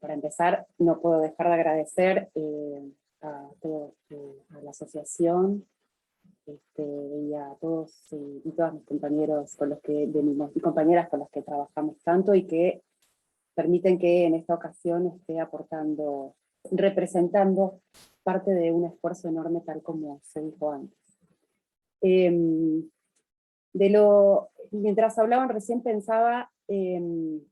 Para empezar, no puedo dejar de agradecer a la asociación y a todos y todas mis compañeros y compañeras con los que trabajamos tanto y que permiten que en esta ocasión esté aportando, representando parte de un esfuerzo enorme tal como se dijo antes. Mientras hablaban recién pensaba en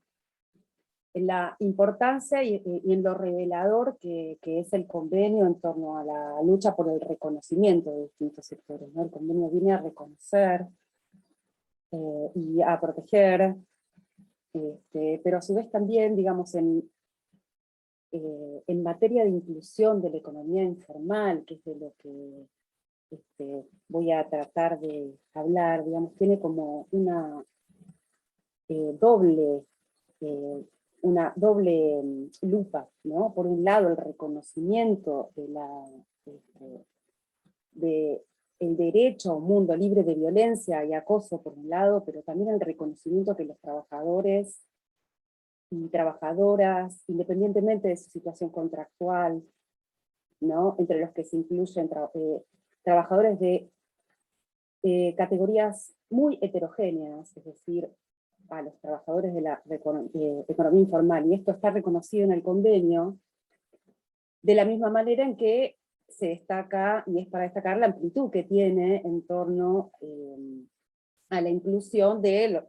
la importancia y en lo revelador que es el convenio en torno a la lucha por el reconocimiento de distintos sectores, ¿no? El convenio viene a reconocer y a proteger, pero a su vez también, digamos, en materia de inclusión de la economía informal, que es de lo que voy a tratar de hablar, digamos, tiene como una doble lupa, ¿no? Por un lado, el reconocimiento de el derecho a un mundo libre de violencia y acoso, por un lado, pero también el reconocimiento que los trabajadores y trabajadoras, independientemente de su situación contractual, ¿no? Entre los que se incluyen trabajadores de categorías muy heterogéneas, es decir, a los trabajadores de la economía informal, y esto está reconocido en el convenio, de la misma manera en que se destaca, y es para destacar la amplitud que tiene en torno a la inclusión de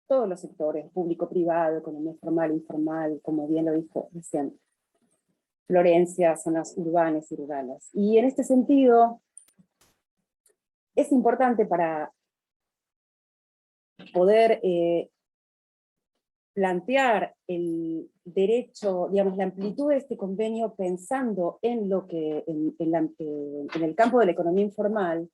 todos los sectores, público-privado, economía formal, informal, como bien lo dijo recién Florencia, zonas urbanas y rurales. Y en este sentido, es importante para poder plantear el derecho, digamos, la amplitud de este convenio pensando en lo que, en el campo de la economía informal,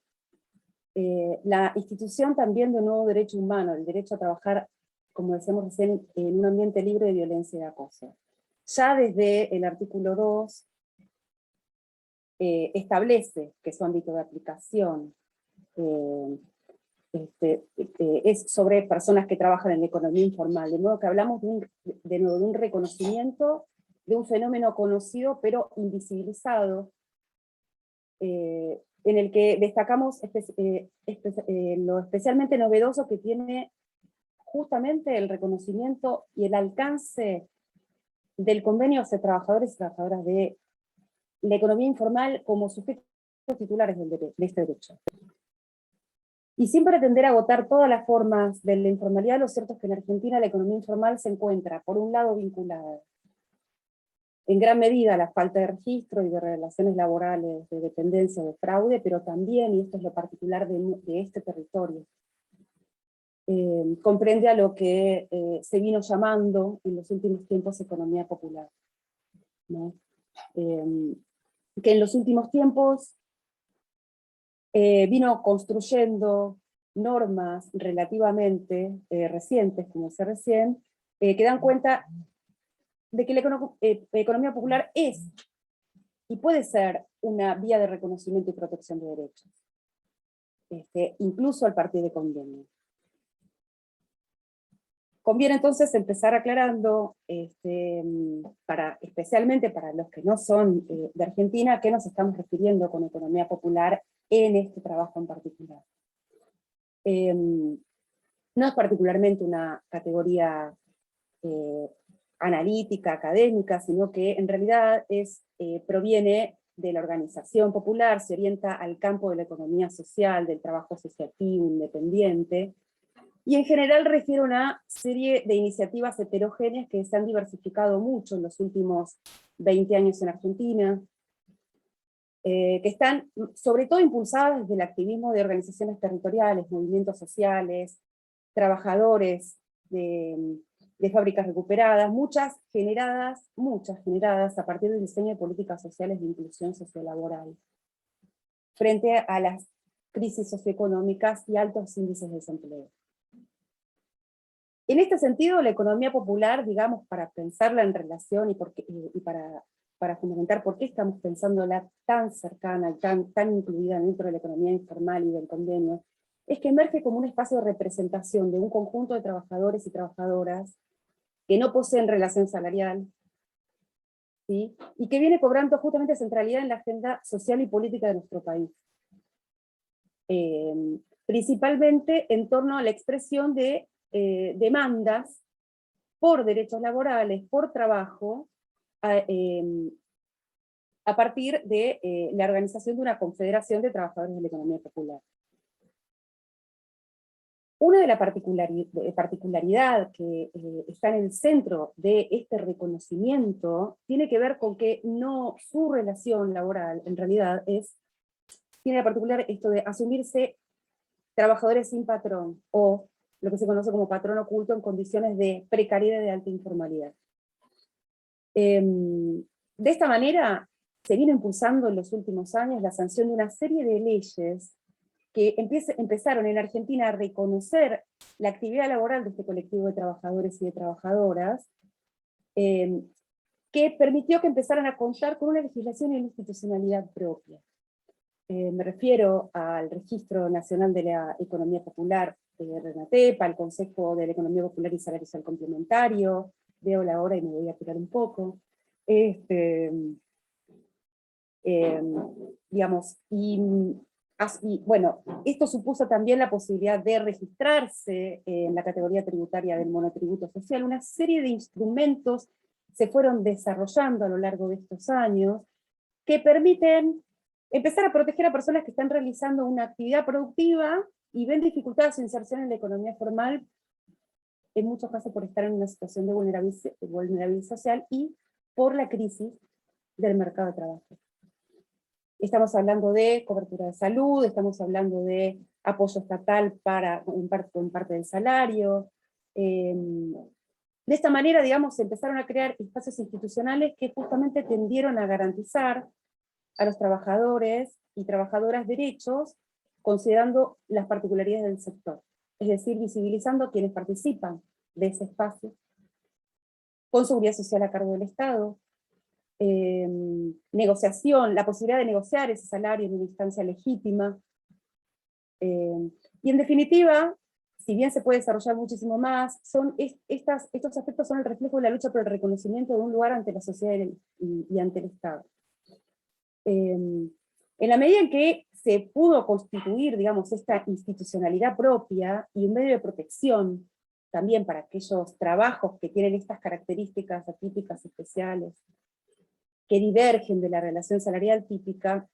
la institución también de un nuevo derecho humano, el derecho a trabajar, como decíamos recién, en un ambiente libre de violencia y de acoso. Ya desde el artículo 2 establece que su ámbito de aplicación es sobre personas que trabajan en la economía informal, de modo que hablamos de nuevo de un reconocimiento de un fenómeno conocido pero invisibilizado, en el que destacamos lo especialmente novedoso que tiene justamente el reconocimiento y el alcance del convenio hacia trabajadores y trabajadoras de la economía informal como sujetos titulares de este derecho. Y sin pretender agotar todas las formas de la informalidad, lo cierto es que en Argentina la economía informal se encuentra, por un lado, vinculada en gran medida la falta de registro y de relaciones laborales, de dependencia, de fraude, pero también, y esto es lo particular de este territorio, comprende a lo que se vino llamando en los últimos tiempos economía popular, ¿no? Que en los últimos tiempos vino construyendo normas relativamente recientes, como decía recién, que dan cuenta de que la economía popular es y puede ser una vía de reconocimiento y protección de derechos, incluso al partir de convenio. Conviene entonces empezar aclarando, especialmente para los que no son de Argentina, a qué nos estamos refiriendo con economía popular en este trabajo en particular. No es particularmente una categoría analítica, académica, sino que en realidad proviene de la organización popular, se orienta al campo de la economía social, del trabajo asociativo, independiente, y en general refiere a una serie de iniciativas heterogéneas que se han diversificado mucho en los últimos 20 años en Argentina, que están sobre todo impulsadas desde el activismo de organizaciones territoriales, movimientos sociales, trabajadores de fábricas recuperadas, muchas generadas a partir del diseño de políticas sociales de inclusión sociolaboral, frente a las crisis socioeconómicas y altos índices de desempleo. En este sentido, la economía popular, digamos, para pensarla en relación y para fundamentar por qué estamos pensándola tan cercana, tan incluida dentro de la economía informal y del convenio, es que emerge como un espacio de representación de un conjunto de trabajadores y trabajadoras que no poseen relación salarial, ¿sí? Y que viene cobrando justamente centralidad en la agenda social y política de nuestro país. Principalmente en torno a la expresión de demandas por derechos laborales, por trabajo, a partir de la organización de una confederación de trabajadores de la economía popular. Una de las particularidad que está en el centro de este reconocimiento tiene que ver con que su relación laboral en realidad tiene la particular esto de asumirse trabajadores sin patrón, o lo que se conoce como patrón oculto en condiciones de precariedad y de alta informalidad. De esta manera se vino impulsando en los últimos años la sanción de una serie de leyes que empezaron en Argentina a reconocer la actividad laboral de este colectivo de trabajadores y de trabajadoras, que permitió que empezaran a contar con una legislación y una institucionalidad propia. Me refiero al Registro Nacional de la Economía Popular, RENATEP, al Consejo de la Economía Popular y Salario Social Complementario, veo la hora y me voy a apurar un poco, digamos, y bueno, esto supuso también la posibilidad de registrarse en la categoría tributaria del monotributo social. Una serie de instrumentos se fueron desarrollando a lo largo de estos años que permiten empezar a proteger a personas que están realizando una actividad productiva y ven dificultadas su inserción en la economía formal, en muchos casos por estar en una situación de vulnerabilidad social y por la crisis del mercado de trabajo. Estamos hablando de cobertura de salud, estamos hablando de apoyo estatal en parte del salario. De esta manera, digamos, se empezaron a crear espacios institucionales que justamente tendieron a garantizar a los trabajadores y trabajadoras derechos, considerando las particularidades del sector. Es decir, visibilizando a quienes participan de ese espacio, con seguridad social a cargo del Estado, negociación, la posibilidad de negociar ese salario en una instancia legítima, y en definitiva, si bien se puede desarrollar muchísimo más, estos aspectos son el reflejo de la lucha por el reconocimiento de un lugar ante la sociedad y ante el Estado. En la medida en que se pudo constituir, digamos, esta institucionalidad propia y un medio de protección también para aquellos trabajos que tienen estas características atípicas especiales, que divergen de la relación salarial típica,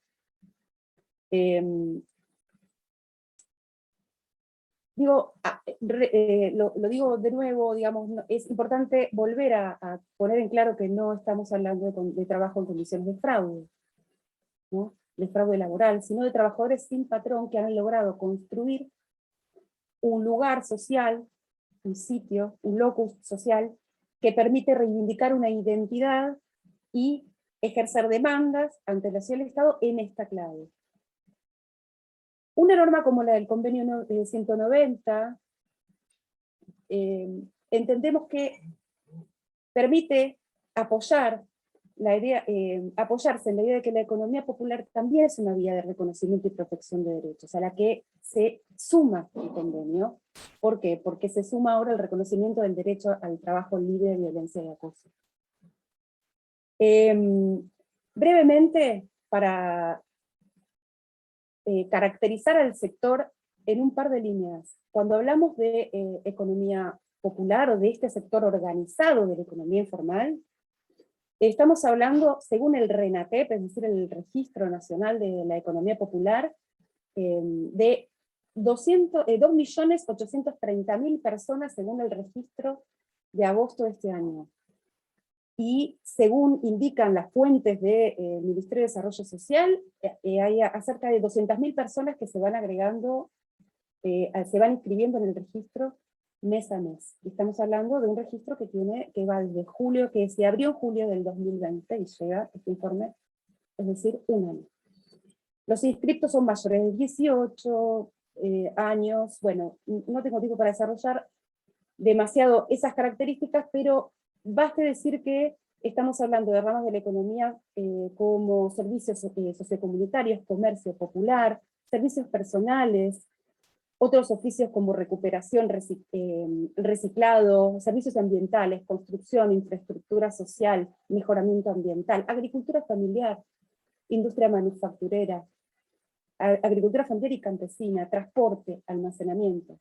Digo, lo digo de nuevo, digamos, es importante volver a poner en claro que no estamos hablando de trabajo en condiciones de fraude, ¿no? De fraude laboral, sino de trabajadores sin patrón que han logrado construir un lugar social, un sitio, un locus social, que permite reivindicar una identidad y ejercer demandas ante la sociedad del Estado en esta clave. Una norma como la del convenio 190, entendemos que permite apoyar la idea, apoyarse en la idea de que la economía popular también es una vía de reconocimiento y protección de derechos, a la que se suma el convenio. ¿Por qué? Porque se suma ahora el reconocimiento del derecho al trabajo libre de violencia y acoso. Brevemente, para caracterizar al sector en un par de líneas. Cuando hablamos de economía popular o de este sector organizado de la economía informal, estamos hablando, según el RENATEP, es decir, el Registro Nacional de la Economía Popular, de 2.830.000 personas según el registro de agosto de este año. Y según indican las fuentes del Ministerio de Desarrollo Social, hay cerca de 200.000 personas que se van agregando, se van inscribiendo en el registro mes a mes. Y estamos hablando de un registro que va desde julio, que se abrió en julio del 2020 y llega este informe, es decir, un año. Los inscriptos son mayores de 18 años, bueno, no tengo tiempo para desarrollar demasiado esas características, pero baste decir que estamos hablando de ramas de la economía como servicios sociocomunitarios, comercio popular, servicios personales, otros oficios como recuperación, reciclado, servicios ambientales, construcción, infraestructura social, mejoramiento ambiental, agricultura familiar, industria manufacturera, agricultura familiar y campesina, transporte, almacenamiento.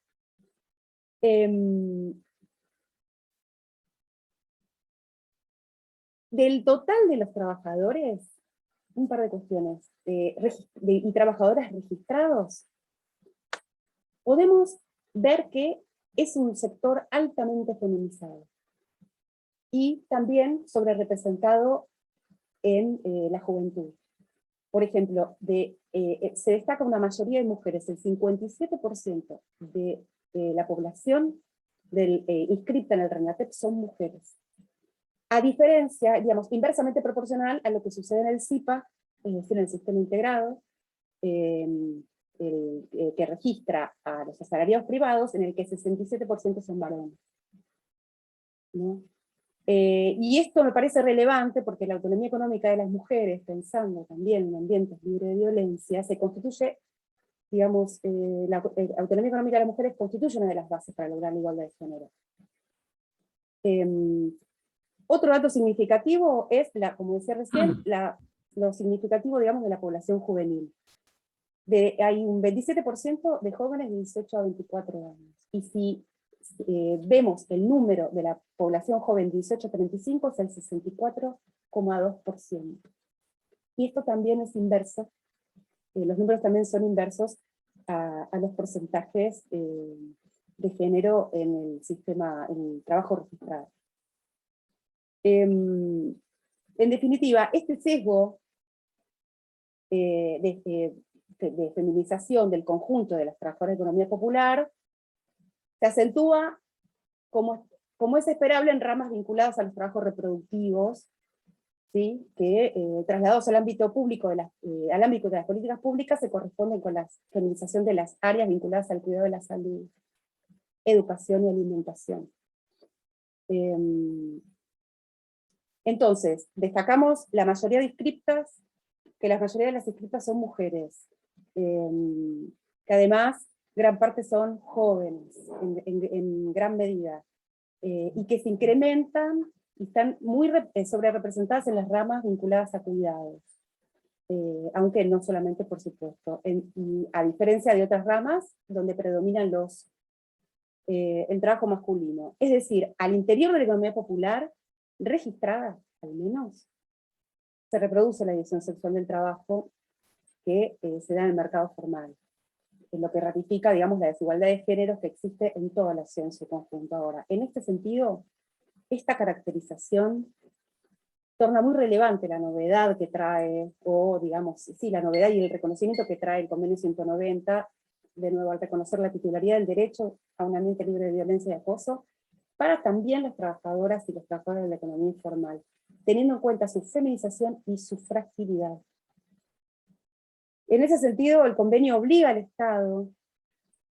Del total de los trabajadores, un par de cuestiones, y trabajadores registrados, podemos ver que es un sector altamente feminizado, y también sobrerepresentado en la juventud. Por ejemplo, se destaca una mayoría de mujeres, el 57% de la población inscripta en el RENATEP son mujeres. A diferencia, digamos, inversamente proporcional a lo que sucede en el SIPA, es decir, en el sistema integrado, que registra a los asalariados privados, en el que 67% son varones, ¿no? Y esto me parece relevante porque la autonomía económica de las mujeres, pensando también en ambientes libres de violencia, se constituye, digamos, la autonomía económica de las mujeres constituye una de las bases para lograr la igualdad de género. Otro dato significativo es, como decía recién, lo significativo, digamos, de la población juvenil. Hay un 27% de jóvenes de 18 a 24 años. Y si vemos el número de la población joven de 18 a 35, es el 64,2%. Y esto también es inverso, los números también son inversos a los porcentajes de género en el sistema, en el trabajo registrado. En definitiva, este sesgo de feminización del conjunto de las trabajadoras de economía popular se acentúa, como es esperable, en ramas vinculadas a los trabajos reproductivos, ¿sí? Que trasladados al ámbito público, al ámbito de las políticas públicas, se corresponden con la feminización de las áreas vinculadas al cuidado de la salud, educación y alimentación. Entonces, destacamos la mayoría de inscriptas, que la mayoría de las inscriptas son mujeres, que además gran parte son jóvenes, en gran medida, y que se incrementan y están muy sobrerepresentadas en las ramas vinculadas a cuidados, aunque no solamente, por supuesto, y a diferencia de otras ramas donde predominan el trabajo masculino. Es decir, al interior de la economía popular, registrada al menos, se reproduce la división sexual del trabajo que se da en el mercado formal. lo que ratifica, digamos, la desigualdad de géneros que existe en toda la ciudad en su conjunto. Ahora, en este sentido, esta caracterización torna muy relevante la novedad que trae, o digamos, sí, la novedad y el reconocimiento que trae el Convenio 190, de nuevo, al reconocer la titularidad del derecho a un ambiente libre de violencia y acoso, para también las trabajadoras y los trabajadores de la economía informal, teniendo en cuenta su feminización y su fragilidad. En ese sentido, el convenio obliga al Estado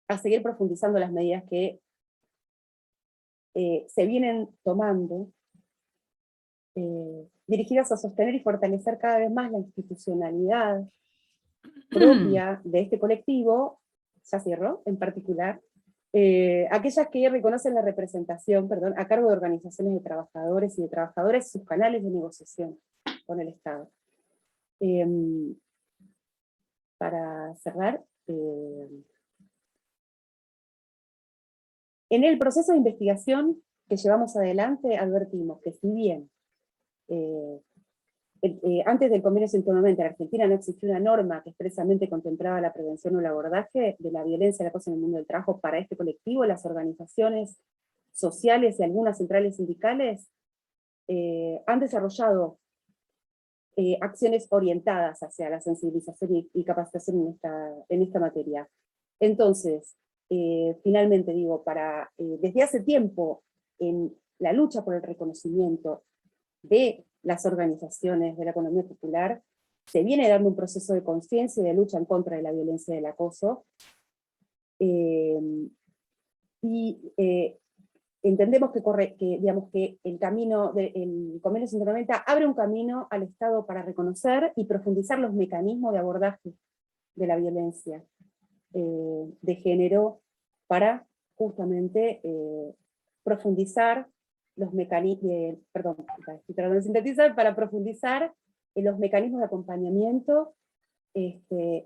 a seguir profundizando las medidas que se vienen tomando, dirigidas a sostener y fortalecer cada vez más la institucionalidad propia de este colectivo, ya cierro, en particular, aquellas que reconocen la representación, a cargo de organizaciones de trabajadores y de trabajadoras, sus canales de negociación con el Estado. Para cerrar, en el proceso de investigación que llevamos adelante, advertimos que si bien antes del Convenio 190 en Argentina no existía una norma que expresamente contemplaba la prevención o el abordaje de la violencia y el acoso en el mundo del trabajo para este colectivo, las organizaciones sociales y algunas centrales sindicales han desarrollado acciones orientadas hacia la sensibilización y capacitación en esta materia. Entonces, finalmente digo, desde hace tiempo, en la lucha por el reconocimiento de las organizaciones de la economía popular, se viene dando un proceso de conciencia y de lucha en contra de la violencia y del acoso, entendemos que el camino del Convenio 190 abre un camino al Estado para reconocer y profundizar los mecanismos de abordaje de la violencia de género, para justamente profundizar los mecanismos, para profundizar en los mecanismos de acompañamiento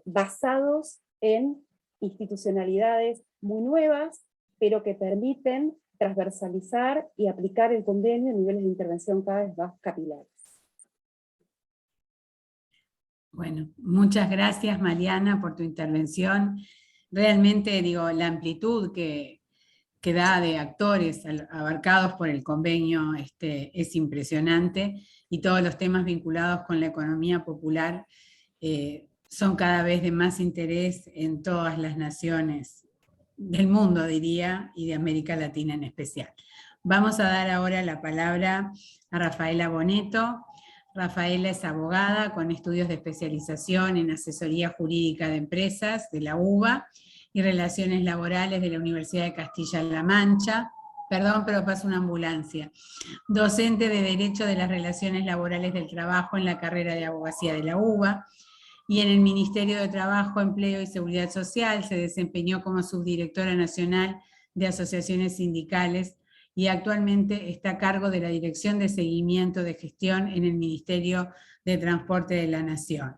basados en institucionalidades muy nuevas, pero que permiten transversalizar y aplicar el convenio en niveles de intervención cada vez más capilares. Bueno, muchas gracias, Mariana, por tu intervención. Realmente, la amplitud que da de actores abarcados por el convenio es impresionante, y todos los temas vinculados con la economía popular son cada vez de más interés en todas las naciones del mundo, diría, y de América Latina en especial. Vamos a dar ahora la palabra a Rafaela Boneto. Rafaela es abogada con estudios de especialización en asesoría jurídica de empresas de la UBA y relaciones laborales de la Universidad de Castilla-La Mancha. Perdón, pero pasa una ambulancia. Docente de Derecho de las Relaciones Laborales del Trabajo en la carrera de Abogacía de la UBA, y en el Ministerio de Trabajo, Empleo y Seguridad Social se desempeñó como subdirectora nacional de asociaciones sindicales, y actualmente está a cargo de la Dirección de Seguimiento de Gestión en el Ministerio de Transporte de la Nación.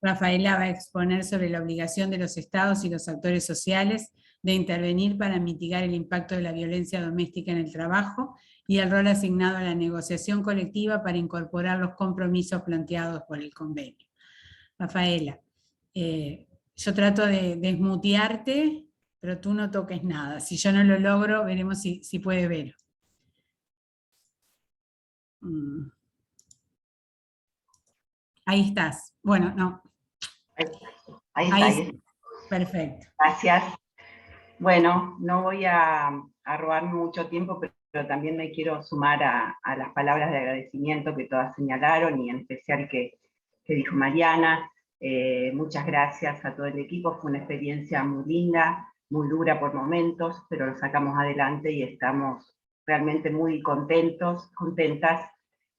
Rafaela va a exponer sobre la obligación de los estados y los actores sociales de intervenir para mitigar el impacto de la violencia doméstica en el trabajo, y el rol asignado a la negociación colectiva para incorporar los compromisos planteados por el convenio. Rafaela, yo trato de desmutearte, pero tú no toques nada. Si yo no lo logro, veremos si puede ver. Ahí estás. Bueno, no. Ahí está. Perfecto. Gracias. Bueno, no voy a robar mucho tiempo, pero también me quiero sumar a las palabras de agradecimiento que todas señalaron, y en especial que dijo Mariana. Muchas gracias a todo el equipo, fue una experiencia muy linda, muy dura por momentos, pero lo sacamos adelante y estamos realmente muy contentas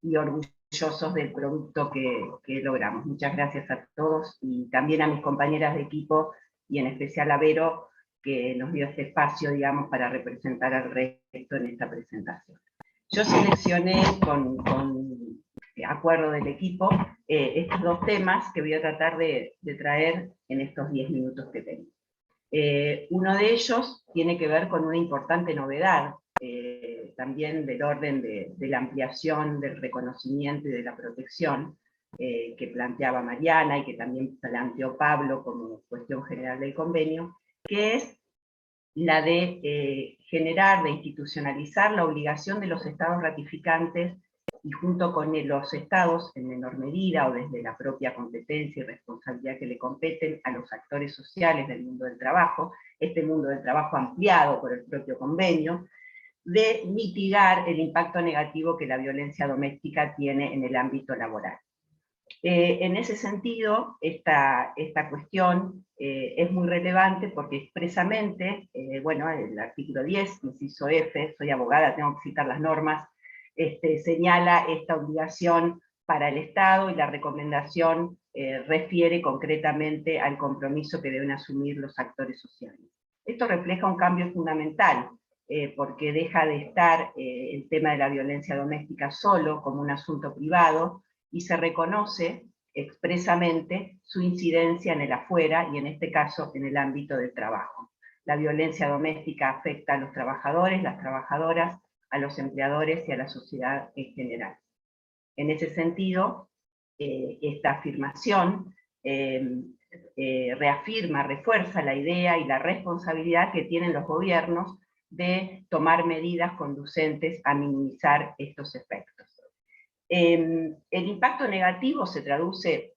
y orgullosos del producto que logramos. Muchas gracias a todos, y también a mis compañeras de equipo, y en especial a Vero, que nos dio este espacio, digamos, para representar al resto en esta presentación. Yo seleccioné con acuerdo del equipo estos dos temas que voy a tratar de traer en estos 10 minutos que tengo. Uno de ellos tiene que ver con una importante novedad, también del orden de la ampliación, del reconocimiento y de la protección, que planteaba Mariana y que también planteó Pablo como cuestión general del convenio, que es la de generar, de institucionalizar la obligación de los estados ratificantes y junto con los estados, en menor medida o desde la propia competencia y responsabilidad que le competen a los actores sociales del mundo del trabajo, este mundo del trabajo ampliado por el propio convenio, de mitigar el impacto negativo que la violencia doméstica tiene en el ámbito laboral. En ese sentido, esta cuestión es muy relevante porque expresamente, bueno, el artículo 10, inciso F, soy abogada, tengo que citar las normas, señala esta obligación para el Estado y la recomendación refiere concretamente al compromiso que deben asumir los actores sociales. Esto refleja un cambio fundamental, porque deja de estar el tema de la violencia doméstica solo como un asunto privado, y se reconoce expresamente su incidencia en el afuera, y en este caso en el ámbito del trabajo. La violencia doméstica afecta a los trabajadores, las trabajadoras, a los empleadores y a la sociedad en general. En ese sentido, esta afirmación reafirma, refuerza la idea y la responsabilidad que tienen los gobiernos de tomar medidas conducentes a minimizar estos efectos. El impacto negativo se traduce,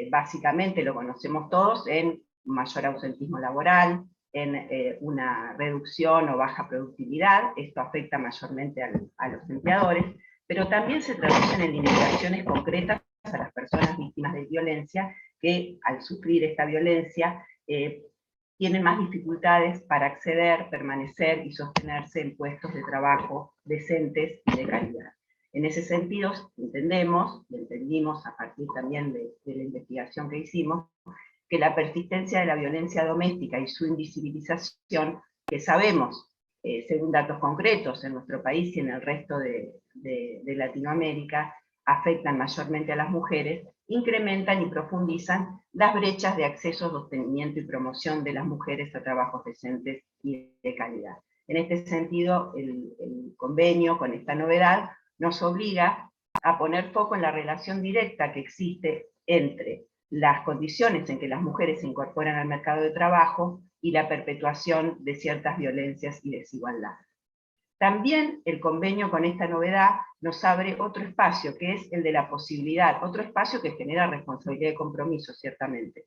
básicamente lo conocemos todos, en mayor ausentismo laboral, en una reducción o baja productividad, esto afecta mayormente a los empleadores, pero también se traducen en limitaciones concretas a las personas víctimas de violencia, que al sufrir esta violencia tienen más dificultades para acceder, permanecer y sostenerse en puestos de trabajo decentes y de calidad. En ese sentido, entendimos a partir también de la investigación que hicimos, que la persistencia de la violencia doméstica y su invisibilización, que sabemos, según datos concretos en nuestro país y en el resto de Latinoamérica, afectan mayormente a las mujeres, incrementan y profundizan las brechas de acceso, sostenimiento y promoción de las mujeres a trabajos decentes y de calidad. En este sentido, el convenio, con esta novedad, nos obliga a poner foco en la relación directa que existe entre las condiciones en que las mujeres se incorporan al mercado de trabajo y la perpetuación de ciertas violencias y desigualdades. También el convenio con esta novedad nos abre otro espacio, que es el de la posibilidad, otro espacio que genera responsabilidad y compromiso, ciertamente,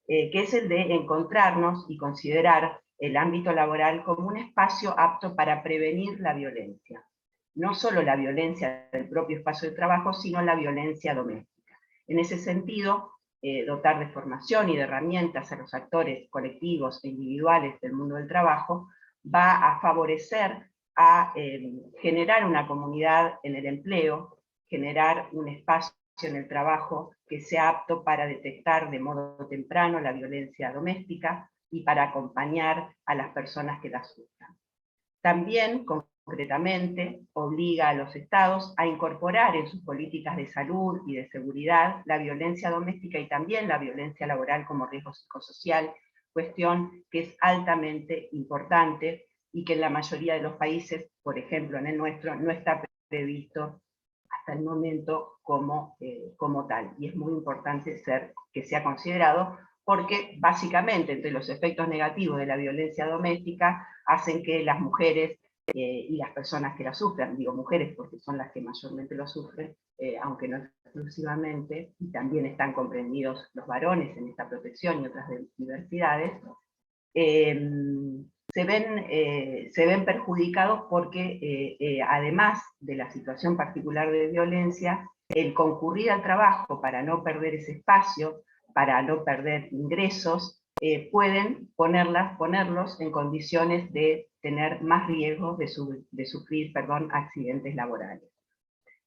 que es el de encontrarnos y considerar el ámbito laboral como un espacio apto para prevenir la violencia. No solo la violencia del propio espacio de trabajo, sino la violencia doméstica. En ese sentido, dotar de formación y de herramientas a los actores colectivos e individuales del mundo del trabajo va a favorecer a generar una comunidad en el empleo, generar un espacio en el trabajo que sea apto para detectar de modo temprano la violencia doméstica y para acompañar a las personas que la sufran. También, concretamente, obliga a los estados a incorporar en sus políticas de salud y de seguridad la violencia doméstica y también la violencia laboral como riesgo psicosocial, cuestión que es altamente importante y que en la mayoría de los países, por ejemplo en el nuestro, no está previsto hasta el momento como tal. Y es muy importante que sea considerado, porque básicamente entre los efectos negativos de la violencia doméstica hacen que las mujeres y las personas que la sufren, digo mujeres porque son las que mayormente lo sufren, aunque no exclusivamente, y también están comprendidos los varones en esta protección y otras diversidades, se ven perjudicados porque además de la situación particular de violencia, el concurrir al trabajo para no perder ese espacio, para no perder ingresos, pueden ponerlos en condiciones de tener más riesgos de sufrir accidentes laborales.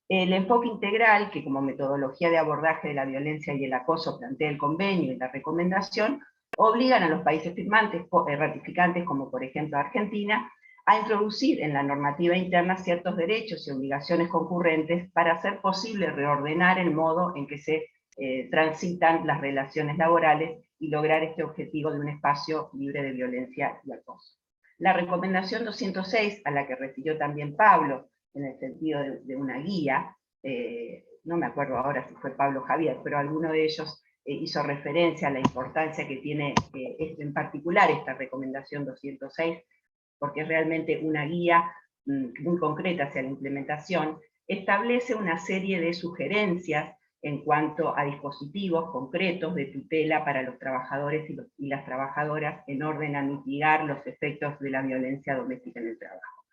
El enfoque integral, que como metodología de abordaje de la violencia y el acoso plantea el convenio y la recomendación, obligan a los países firmantes, ratificantes, como por ejemplo Argentina, a introducir en la normativa interna ciertos derechos y obligaciones concurrentes para hacer posible reordenar el modo en que se transitan las relaciones laborales y lograr este objetivo de un espacio libre de violencia y acoso. La recomendación 206, a la que refirió también Pablo, en el sentido de una guía no me acuerdo ahora si fue Pablo Javier, pero alguno de ellos hizo referencia a la importancia que tiene en particular esta recomendación 206, porque es realmente una guía muy concreta hacia la implementación, establece una serie de sugerencias en cuanto a dispositivos concretos de tutela para los trabajadores y las trabajadoras en orden a mitigar los efectos de la violencia doméstica en el trabajo.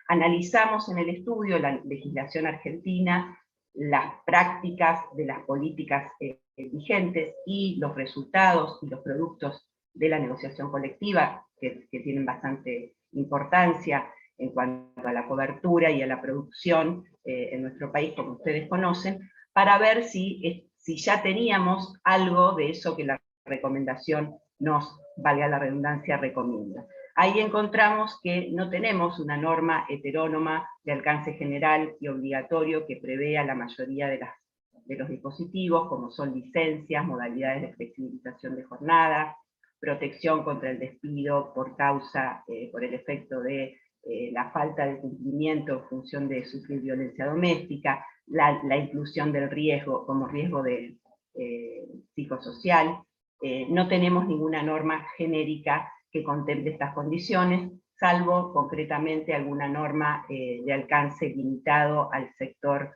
Analizamos en el estudio la legislación argentina, las prácticas de las políticas vigentes y los resultados y los productos de la negociación colectiva, que tienen bastante importancia en cuanto a la cobertura y a la producción en nuestro país, como ustedes conocen, para ver si ya teníamos algo de eso que la recomendación nos, valga la redundancia, recomienda. Ahí encontramos que no tenemos una norma heterónoma de alcance general y obligatorio que prevea la mayoría de los dispositivos, como son licencias, modalidades de flexibilización de jornada, protección contra el despido por causa, por el efecto de la falta de cumplimiento en función de sufrir violencia doméstica, la inclusión del riesgo como riesgo psicosocial. No tenemos ninguna norma genérica que contemple estas condiciones, salvo concretamente alguna norma de alcance limitado al sector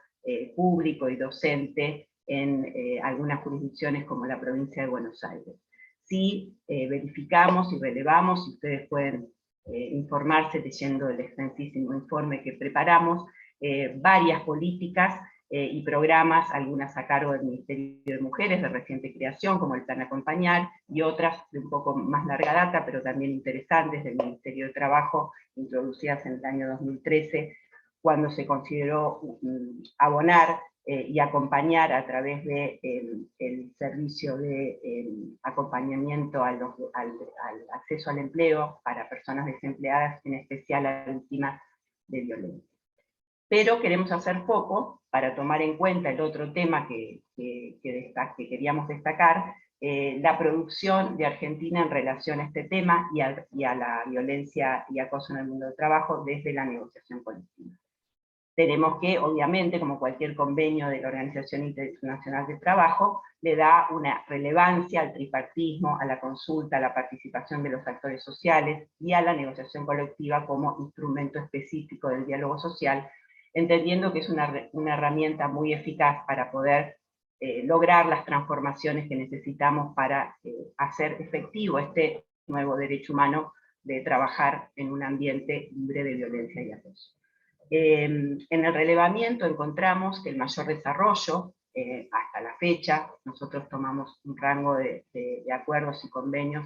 público y docente en algunas jurisdicciones como la provincia de Buenos Aires. Sí, verificamos y relevamos, y ustedes pueden informarse leyendo el extensísimo informe que preparamos, varias políticas y programas, algunas a cargo del Ministerio de Mujeres de reciente creación, como el Plan Acompañar, y otras de un poco más larga data, pero también interesantes, del Ministerio de Trabajo, introducidas en el año 2013, cuando se consideró abonar y acompañar a través del servicio de acompañamiento al acceso al empleo para personas desempleadas, en especial a víctimas de violencia. Pero queremos hacer foco para tomar en cuenta el otro tema que queríamos destacar, la producción de Argentina en relación a este tema y a la violencia y acoso en el mundo del trabajo desde la negociación colectiva. Tenemos que, obviamente, como cualquier convenio de la Organización Internacional del Trabajo, le da una relevancia al tripartismo, a la consulta, a la participación de los actores sociales y a la negociación colectiva como instrumento específico del diálogo social, entendiendo que es una herramienta muy eficaz para poder lograr las transformaciones que necesitamos para hacer efectivo este nuevo derecho humano de trabajar en un ambiente libre de violencia y acoso. En el relevamiento encontramos que el mayor desarrollo, hasta la fecha, nosotros tomamos un rango de acuerdos y convenios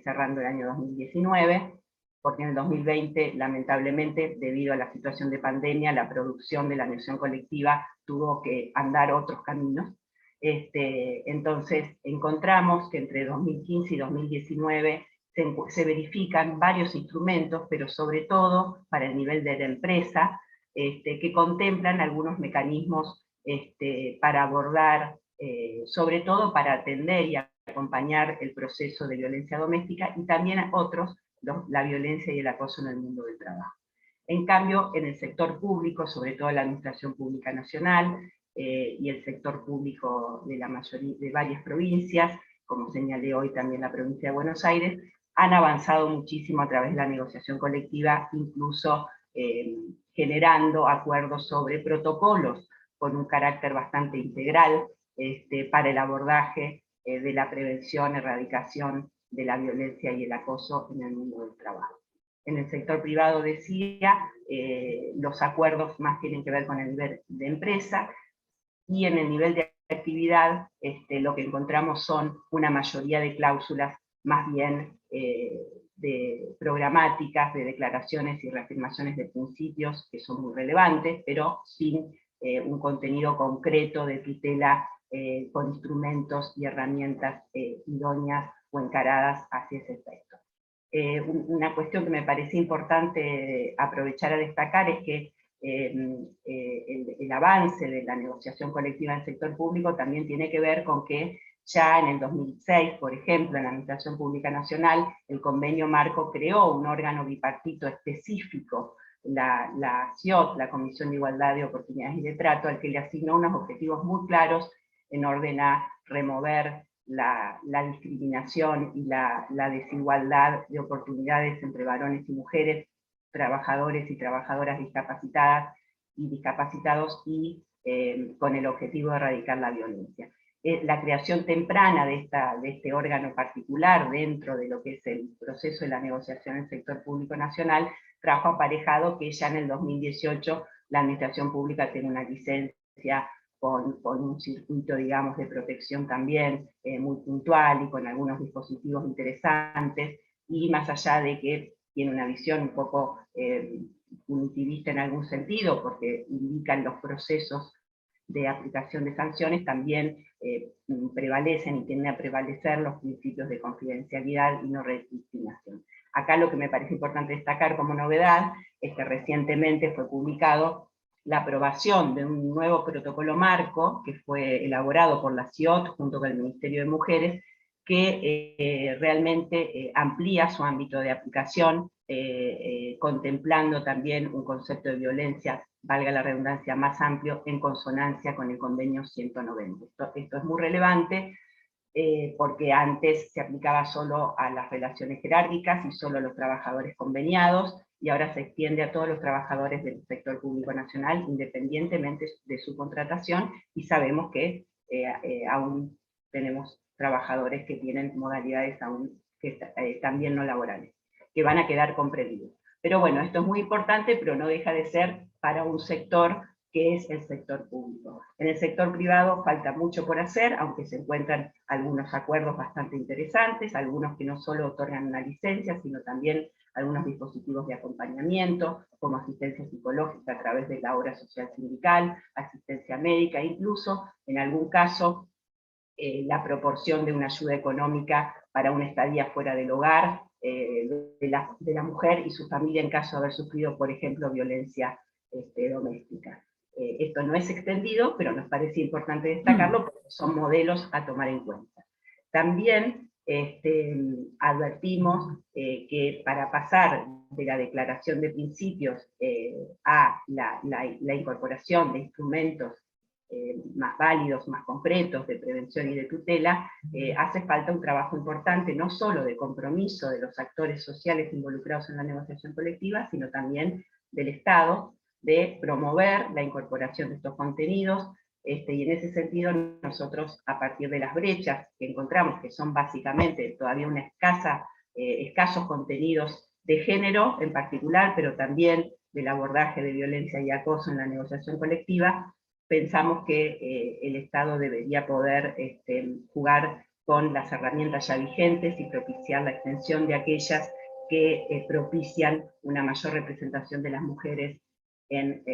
cerrando el año 2019, porque en el 2020, lamentablemente, debido a la situación de pandemia, la producción de la negociación colectiva tuvo que andar otros caminos. Entonces, encontramos que entre 2015 y 2019 se verifican varios instrumentos, pero sobre todo para el nivel de la empresa, que contemplan algunos mecanismos para abordar, sobre todo para atender y acompañar el proceso de violencia doméstica, y también a otros, la violencia y el acoso en el mundo del trabajo. En cambio, en el sector público, sobre todo la Administración Pública Nacional y el sector público de varias provincias, como señalé hoy también la provincia de Buenos Aires, han avanzado muchísimo a través de la negociación colectiva, incluso generando acuerdos sobre protocolos con un carácter bastante integral para el abordaje de la prevención, erradicación de la violencia y el acoso en el mundo del trabajo. En el sector privado, decía, los acuerdos más tienen que ver con el nivel de empresa, y en el nivel de actividad lo que encontramos son una mayoría de cláusulas más bien de programáticas, de declaraciones y reafirmaciones de principios que son muy relevantes, pero sin un contenido concreto de tutela con instrumentos y herramientas idóneas o encaradas hacia ese efecto. Una cuestión que me parece importante aprovechar a destacar es que el avance de la negociación colectiva en el sector público también tiene que ver con que ya en el 2006, por ejemplo, en la Administración Pública Nacional, el convenio marco creó un órgano bipartito específico la CIOT, la Comisión de Igualdad de Oportunidades y de Trato, al que le asignó unos objetivos muy claros en orden a remover la discriminación y la desigualdad de oportunidades entre varones y mujeres, trabajadores y trabajadoras discapacitadas y discapacitados, y con el objetivo de erradicar la violencia. La creación temprana de este órgano particular dentro de lo que es el proceso de la negociación en el sector público nacional trajo aparejado que ya en el 2018 la administración pública tiene una licencia con un circuito, digamos, de protección también muy puntual y con algunos dispositivos interesantes, y más allá de que tiene una visión un poco punitivista en algún sentido, porque indican los procesos de aplicación de sanciones, también prevalecen y tienden a prevalecer los principios de confidencialidad y no rediscriminación. Acá lo que me parece importante destacar como novedad es que recientemente fue publicado la aprobación de un nuevo protocolo marco que fue elaborado por la CIOT junto con el Ministerio de Mujeres, que realmente amplía su ámbito de aplicación, contemplando también un concepto de violencia, valga la redundancia, más amplio, en consonancia con el convenio 190. Esto es muy relevante, porque antes se aplicaba solo a las relaciones jerárquicas y solo a los trabajadores conveniados, y ahora se extiende a todos los trabajadores del sector público nacional, independientemente de su contratación, y sabemos que aún tenemos trabajadores que tienen modalidades aún que, también no laborales, que van a quedar comprendidos. Pero bueno, esto es muy importante, pero no deja de ser para un sector que es el sector público. En el sector privado falta mucho por hacer, aunque se encuentran algunos acuerdos bastante interesantes, algunos que no solo otorgan una licencia, sino también algunos dispositivos de acompañamiento, como asistencia psicológica a través de la obra social sindical, asistencia médica, incluso en algún caso la proporción de una ayuda económica para una estadía fuera del hogar de la mujer y su familia en caso de haber sufrido, por ejemplo, violencia doméstica. Esto no es extendido, pero nos parece importante destacarlo porque son modelos a tomar en cuenta. También advertimos que para pasar de la declaración de principios a la incorporación de instrumentos más válidos, más concretos de prevención y de tutela, hace falta un trabajo importante, no solo de compromiso de los actores sociales involucrados en la negociación colectiva, sino también del Estado, de promover la incorporación de estos contenidos, y en ese sentido nosotros, a partir de las brechas que encontramos, que son básicamente todavía una escasos contenidos de género en particular, pero también del abordaje de violencia y acoso en la negociación colectiva, pensamos que el Estado debería poder jugar con las herramientas ya vigentes y propiciar la extensión de aquellas que propician una mayor representación de las mujeres en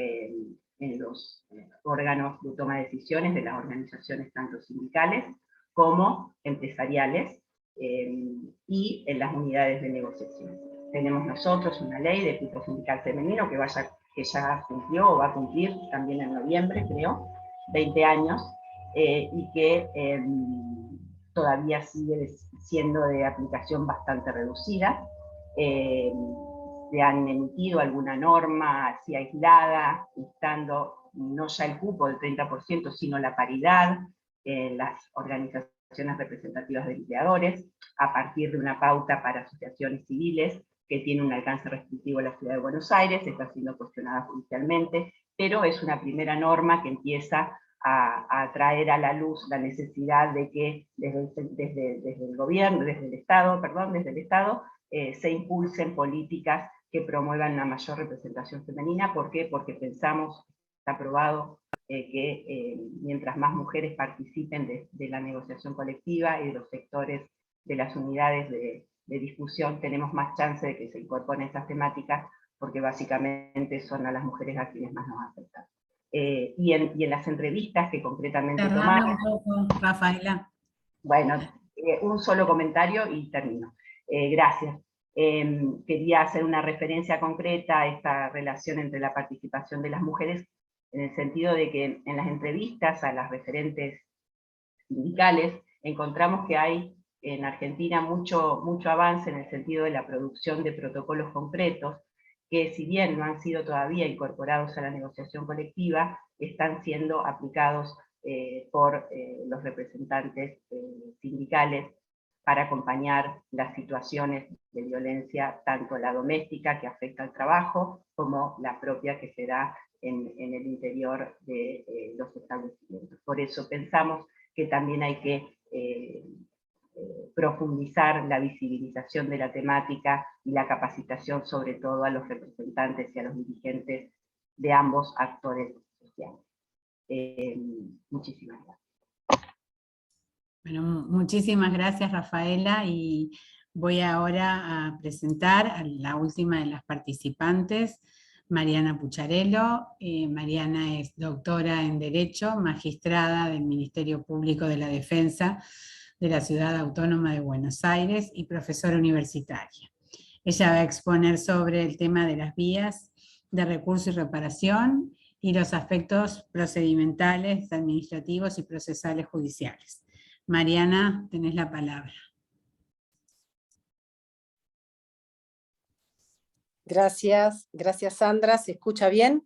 los órganos de toma de decisiones de las organizaciones tanto sindicales como empresariales y en las unidades de negociación. Tenemos nosotros una ley de cupo sindical femenino que ya cumplió o va a cumplir también en noviembre, creo, 20 años, y que todavía sigue siendo de aplicación bastante reducida. Se han emitido alguna norma así aislada, instando no ya el cupo del 30%, sino la paridad en las organizaciones representativas de empleadores, a partir de una pauta para asociaciones civiles, que tiene un alcance restrictivo en la Ciudad de Buenos Aires, está siendo cuestionada judicialmente, pero es una primera norma que empieza a traer a la luz la necesidad de que desde el gobierno, desde el Estado, se impulsen políticas que promuevan una mayor representación femenina. ¿Por qué? Porque pensamos, está probado, que mientras más mujeres participen de la negociación colectiva y de los sectores de las unidades de discusión, tenemos más chance de que se incorporen estas temáticas, porque básicamente son a las mujeres a quienes más nos afectan. Y en las entrevistas que concretamente tomamos... un poco, Rafaela. Bueno, un solo comentario y termino. Gracias. Quería hacer una referencia concreta a esta relación entre la participación de las mujeres, en el sentido de que en las entrevistas a las referentes sindicales encontramos que hay en Argentina mucho avance en el sentido de la producción de protocolos concretos que si bien no han sido todavía incorporados a la negociación colectiva, están siendo aplicados por los representantes sindicales para acompañar las situaciones de violencia, tanto la doméstica que afecta al trabajo, como la propia que se da en el interior de los establecimientos. Por eso pensamos que también hay que profundizar la visibilización de la temática y la capacitación sobre todo a los representantes y a los dirigentes de ambos actores sociales. Muchísimas gracias. Bueno, muchísimas gracias, Rafaela, y voy ahora a presentar a la última de las participantes, Mariana Pucharello. Mariana es doctora en Derecho, magistrada del Ministerio Público de la Defensa de la Ciudad Autónoma de Buenos Aires y profesora universitaria. Ella va a exponer sobre el tema de las vías de recurso y reparación y los aspectos procedimentales, administrativos y procesales judiciales. Mariana, tenés la palabra. Gracias, gracias Sandra. ¿Se escucha bien?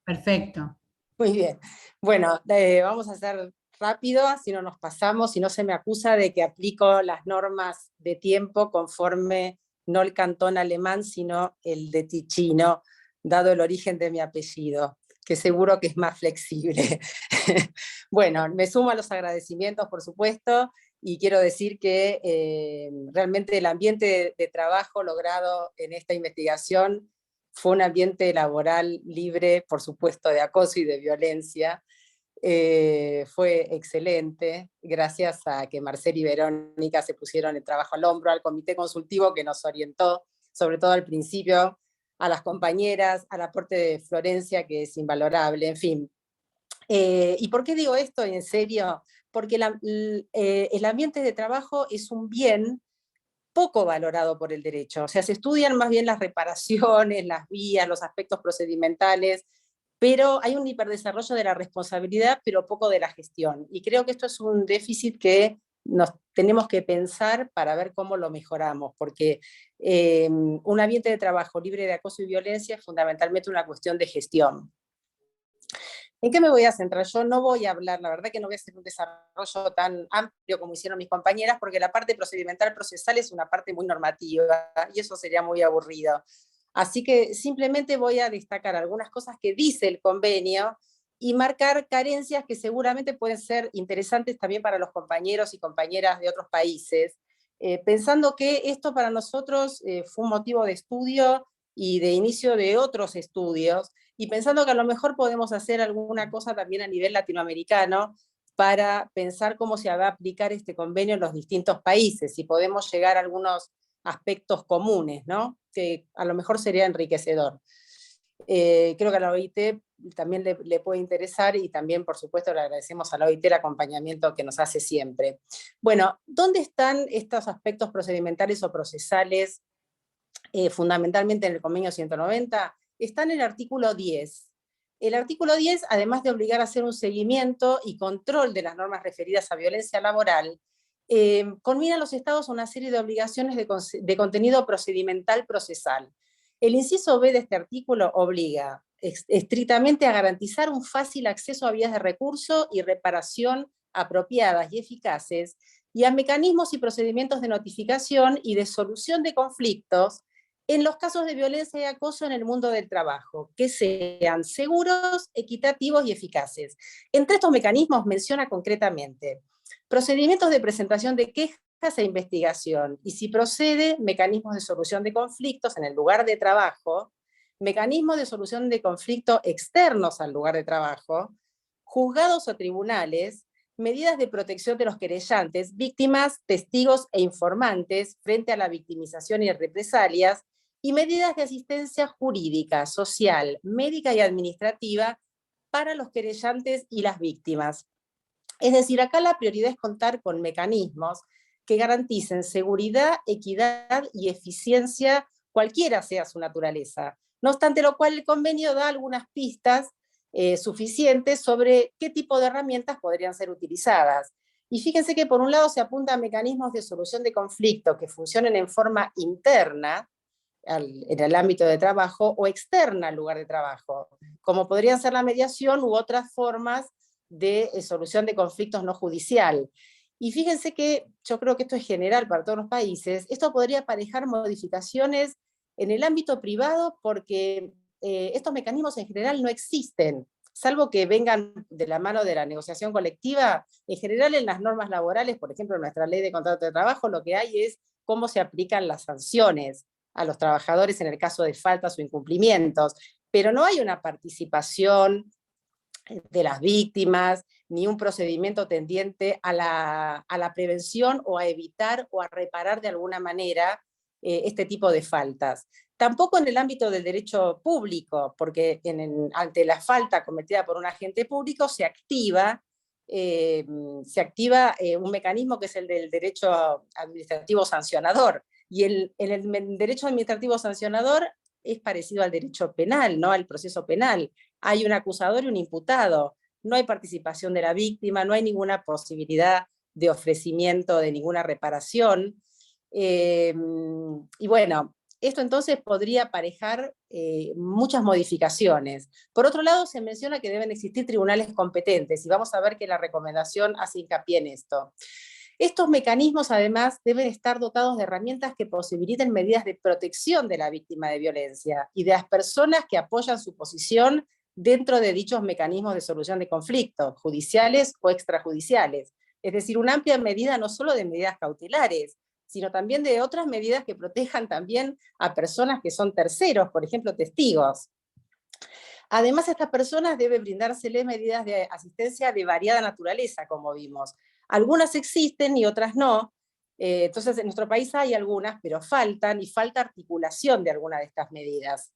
Perfecto. Muy bien. Bueno, vamos a hacer rápido, así no nos pasamos, y no se me acusa de que aplico las normas de tiempo conforme no el cantón alemán, sino el de Ticino, dado el origen de mi apellido, que seguro que es más flexible. Bueno, me sumo a los agradecimientos, por supuesto, y quiero decir que realmente el ambiente de trabajo logrado en esta investigación fue un ambiente laboral libre, por supuesto, de acoso y de violencia. Fue excelente, gracias a que Marcela y Verónica se pusieron el trabajo al hombro, al comité consultivo que nos orientó, sobre todo al principio, a las compañeras, al aporte de Florencia, que es invalorable, en fin. ¿Y por qué digo esto en serio? Porque el ambiente de trabajo es un bien poco valorado por el derecho. O sea, se estudian más bien las reparaciones, las vías, los aspectos procedimentales, pero hay un hiperdesarrollo de la responsabilidad, pero poco de la gestión. Y creo que esto es un déficit que nos tenemos que pensar para ver cómo lo mejoramos, porque un ambiente de trabajo libre de acoso y violencia es fundamentalmente una cuestión de gestión. ¿En qué me voy a centrar? Yo no voy a hablar, la verdad que no voy a hacer un desarrollo tan amplio como hicieron mis compañeras, porque la parte procedimental procesal es una parte muy normativa, y eso sería muy aburrido. Así que simplemente voy a destacar algunas cosas que dice el convenio y marcar carencias que seguramente pueden ser interesantes también para los compañeros y compañeras de otros países, pensando que esto para nosotros fue un motivo de estudio y de inicio de otros estudios, y pensando que a lo mejor podemos hacer alguna cosa también a nivel latinoamericano para pensar cómo se va a aplicar este convenio en los distintos países, y podemos llegar a algunos aspectos comunes, ¿no? Que a lo mejor sería enriquecedor. Creo que a la OIT también le puede interesar, y también, por supuesto, le agradecemos a la OIT el acompañamiento que nos hace siempre. Bueno, ¿dónde están estos aspectos procedimentales o procesales fundamentalmente en el convenio 190? Está en el artículo 10. El artículo 10, además de obligar a hacer un seguimiento y control de las normas referidas a violencia laboral, conmina a los estados una serie de obligaciones de contenido procedimental procesal. El inciso B de este artículo obliga estrictamente a garantizar un fácil acceso a vías de recurso y reparación apropiadas y eficaces, y a mecanismos y procedimientos de notificación y de solución de conflictos en los casos de violencia y acoso en el mundo del trabajo, que sean seguros, equitativos y eficaces. Entre estos mecanismos menciona concretamente procedimientos de presentación de quejas e investigación, y si procede, mecanismos de solución de conflictos en el lugar de trabajo, mecanismos de solución de conflictos externos al lugar de trabajo, juzgados o tribunales, medidas de protección de los querellantes, víctimas, testigos e informantes frente a la victimización y represalias, y medidas de asistencia jurídica, social, médica y administrativa para los querellantes y las víctimas. Es decir, acá la prioridad es contar con mecanismos que garanticen seguridad, equidad y eficiencia, cualquiera sea su naturaleza. No obstante lo cual, el convenio da algunas pistas suficientes sobre qué tipo de herramientas podrían ser utilizadas. Y fíjense que por un lado se apunta a mecanismos de solución de conflicto que funcionen en forma interna, en el ámbito de trabajo o externa al lugar de trabajo, como podrían ser la mediación u otras formas de solución de conflictos no judicial. Y fíjense que yo creo que esto es general para todos los países. Esto podría aparejar modificaciones en el ámbito privado porque estos mecanismos en general no existen, salvo que vengan de la mano de la negociación colectiva. En general en las normas laborales, por ejemplo en nuestra ley de contrato de trabajo, lo que hay es cómo se aplican las sanciones a los trabajadores en el caso de faltas o incumplimientos, pero no hay una participación de las víctimas, ni un procedimiento tendiente a la prevención o a evitar o a reparar de alguna manera este tipo de faltas. Tampoco en el ámbito del derecho público, porque ante la falta cometida por un agente público se activa un mecanismo que es el del derecho administrativo sancionador. Y en el derecho administrativo sancionador es parecido al derecho penal, ¿no? Al proceso penal. Hay un acusador y un imputado. No hay participación de la víctima, no hay ninguna posibilidad de ofrecimiento de ninguna reparación. Y bueno, esto entonces podría aparejar muchas modificaciones. Por otro lado, se menciona que deben existir tribunales competentes, y vamos a ver que la recomendación hace hincapié en esto. Estos mecanismos, además, deben estar dotados de herramientas que posibiliten medidas de protección de la víctima de violencia y de las personas que apoyan su posición dentro de dichos mecanismos de solución de conflictos, judiciales o extrajudiciales. Es decir, una amplia medida no solo de medidas cautelares, sino también de otras medidas que protejan también a personas que son terceros, por ejemplo, testigos. Además, a estas personas deben brindárseles medidas de asistencia de variada naturaleza, como vimos. Algunas existen y otras no. Entonces, en nuestro país hay algunas, pero faltan, y falta articulación de algunas de estas medidas.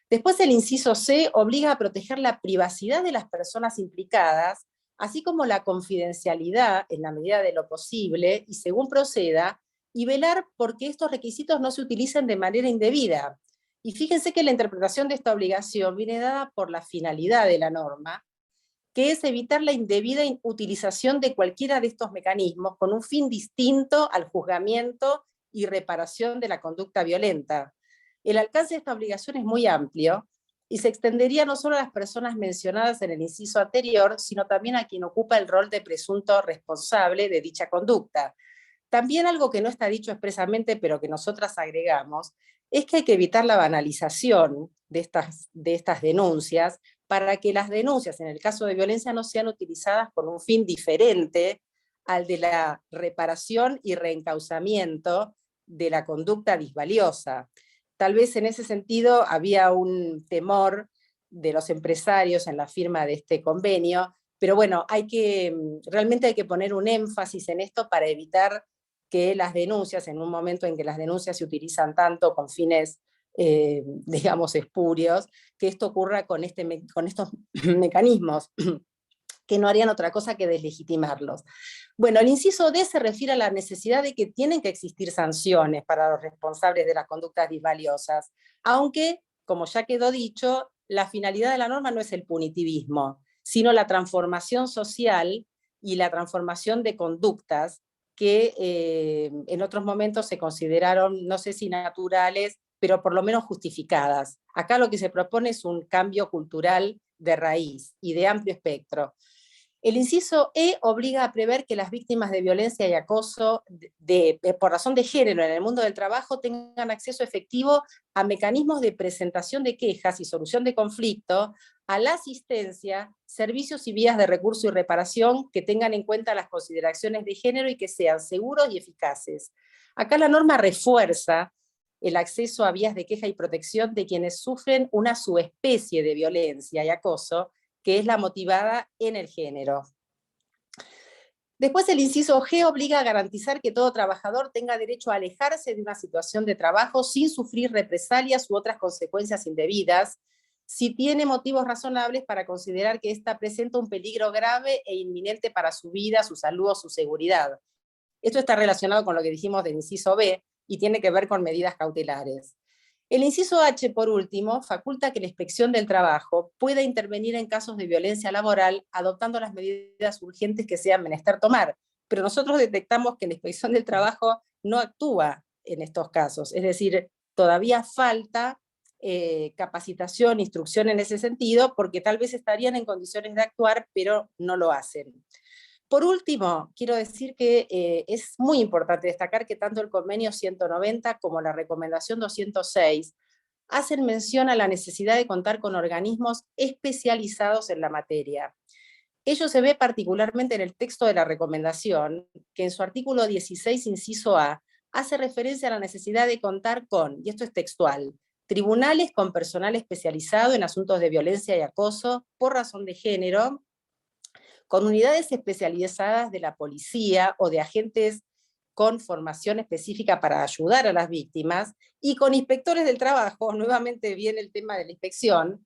Después, el inciso C obliga a proteger la privacidad de las personas implicadas, así como la confidencialidad en la medida de lo posible, y según proceda, y velar porque estos requisitos no se utilicen de manera indebida. Y fíjense que la interpretación de esta obligación viene dada por la finalidad de la norma, que es evitar la indebida utilización de cualquiera de estos mecanismos con un fin distinto al juzgamiento y reparación de la conducta violenta. El alcance de esta obligación es muy amplio y se extendería no solo a las personas mencionadas en el inciso anterior, sino también a quien ocupa el rol de presunto responsable de dicha conducta. También algo que no está dicho expresamente, pero que nosotras agregamos, es que hay que evitar la banalización de estas denuncias, para que las denuncias en el caso de violencia no sean utilizadas con un fin diferente al de la reparación y reencauzamiento de la conducta disvaliosa. Tal vez en ese sentido había un temor de los empresarios en la firma de este convenio, pero bueno, realmente hay que poner un énfasis en esto para evitar que las denuncias, en un momento en que las denuncias se utilizan tanto con fines, digamos, espurios, que esto ocurra con estos mecanismos, que no harían otra cosa que deslegitimarlos. Bueno, el inciso D se refiere a la necesidad de que tienen que existir sanciones para los responsables de las conductas disvaliosas, aunque, como ya quedó dicho, la finalidad de la norma no es el punitivismo, sino la transformación social y la transformación de conductas que en otros momentos se consideraron, no sé si naturales, pero por lo menos justificadas. Acá lo que se propone es un cambio cultural de raíz y de amplio espectro. El inciso E obliga a prever que las víctimas de violencia y acoso por razón de género en el mundo del trabajo tengan acceso efectivo a mecanismos de presentación de quejas y solución de conflicto, a la asistencia, servicios y vías de recurso y reparación que tengan en cuenta las consideraciones de género y que sean seguros y eficaces. Acá la norma refuerza el acceso a vías de queja y protección de quienes sufren una subespecie de violencia y acoso, que es la motivada en el género. Después el inciso G obliga a garantizar que todo trabajador tenga derecho a alejarse de una situación de trabajo sin sufrir represalias u otras consecuencias indebidas, si tiene motivos razonables para considerar que ésta presenta un peligro grave e inminente para su vida, su salud o su seguridad. Esto está relacionado con lo que dijimos del inciso B y tiene que ver con medidas cautelares. El inciso H, por último, faculta que la Inspección del Trabajo pueda intervenir en casos de violencia laboral adoptando las medidas urgentes que sean menester tomar, pero nosotros detectamos que la Inspección del Trabajo no actúa en estos casos, es decir, todavía falta capacitación, instrucción en ese sentido, porque tal vez estarían en condiciones de actuar, pero no lo hacen. Por último, quiero decir que es muy importante destacar que tanto el convenio 190 como la recomendación 206 hacen mención a la necesidad de contar con organismos especializados en la materia. Ello se ve particularmente en el texto de la recomendación, que en su artículo 16, inciso A, hace referencia a la necesidad de contar con, y esto es textual, tribunales con personal especializado en asuntos de violencia y acoso por razón de género, con unidades especializadas de la policía o de agentes con formación específica para ayudar a las víctimas, y con inspectores del trabajo, nuevamente viene el tema de la inspección,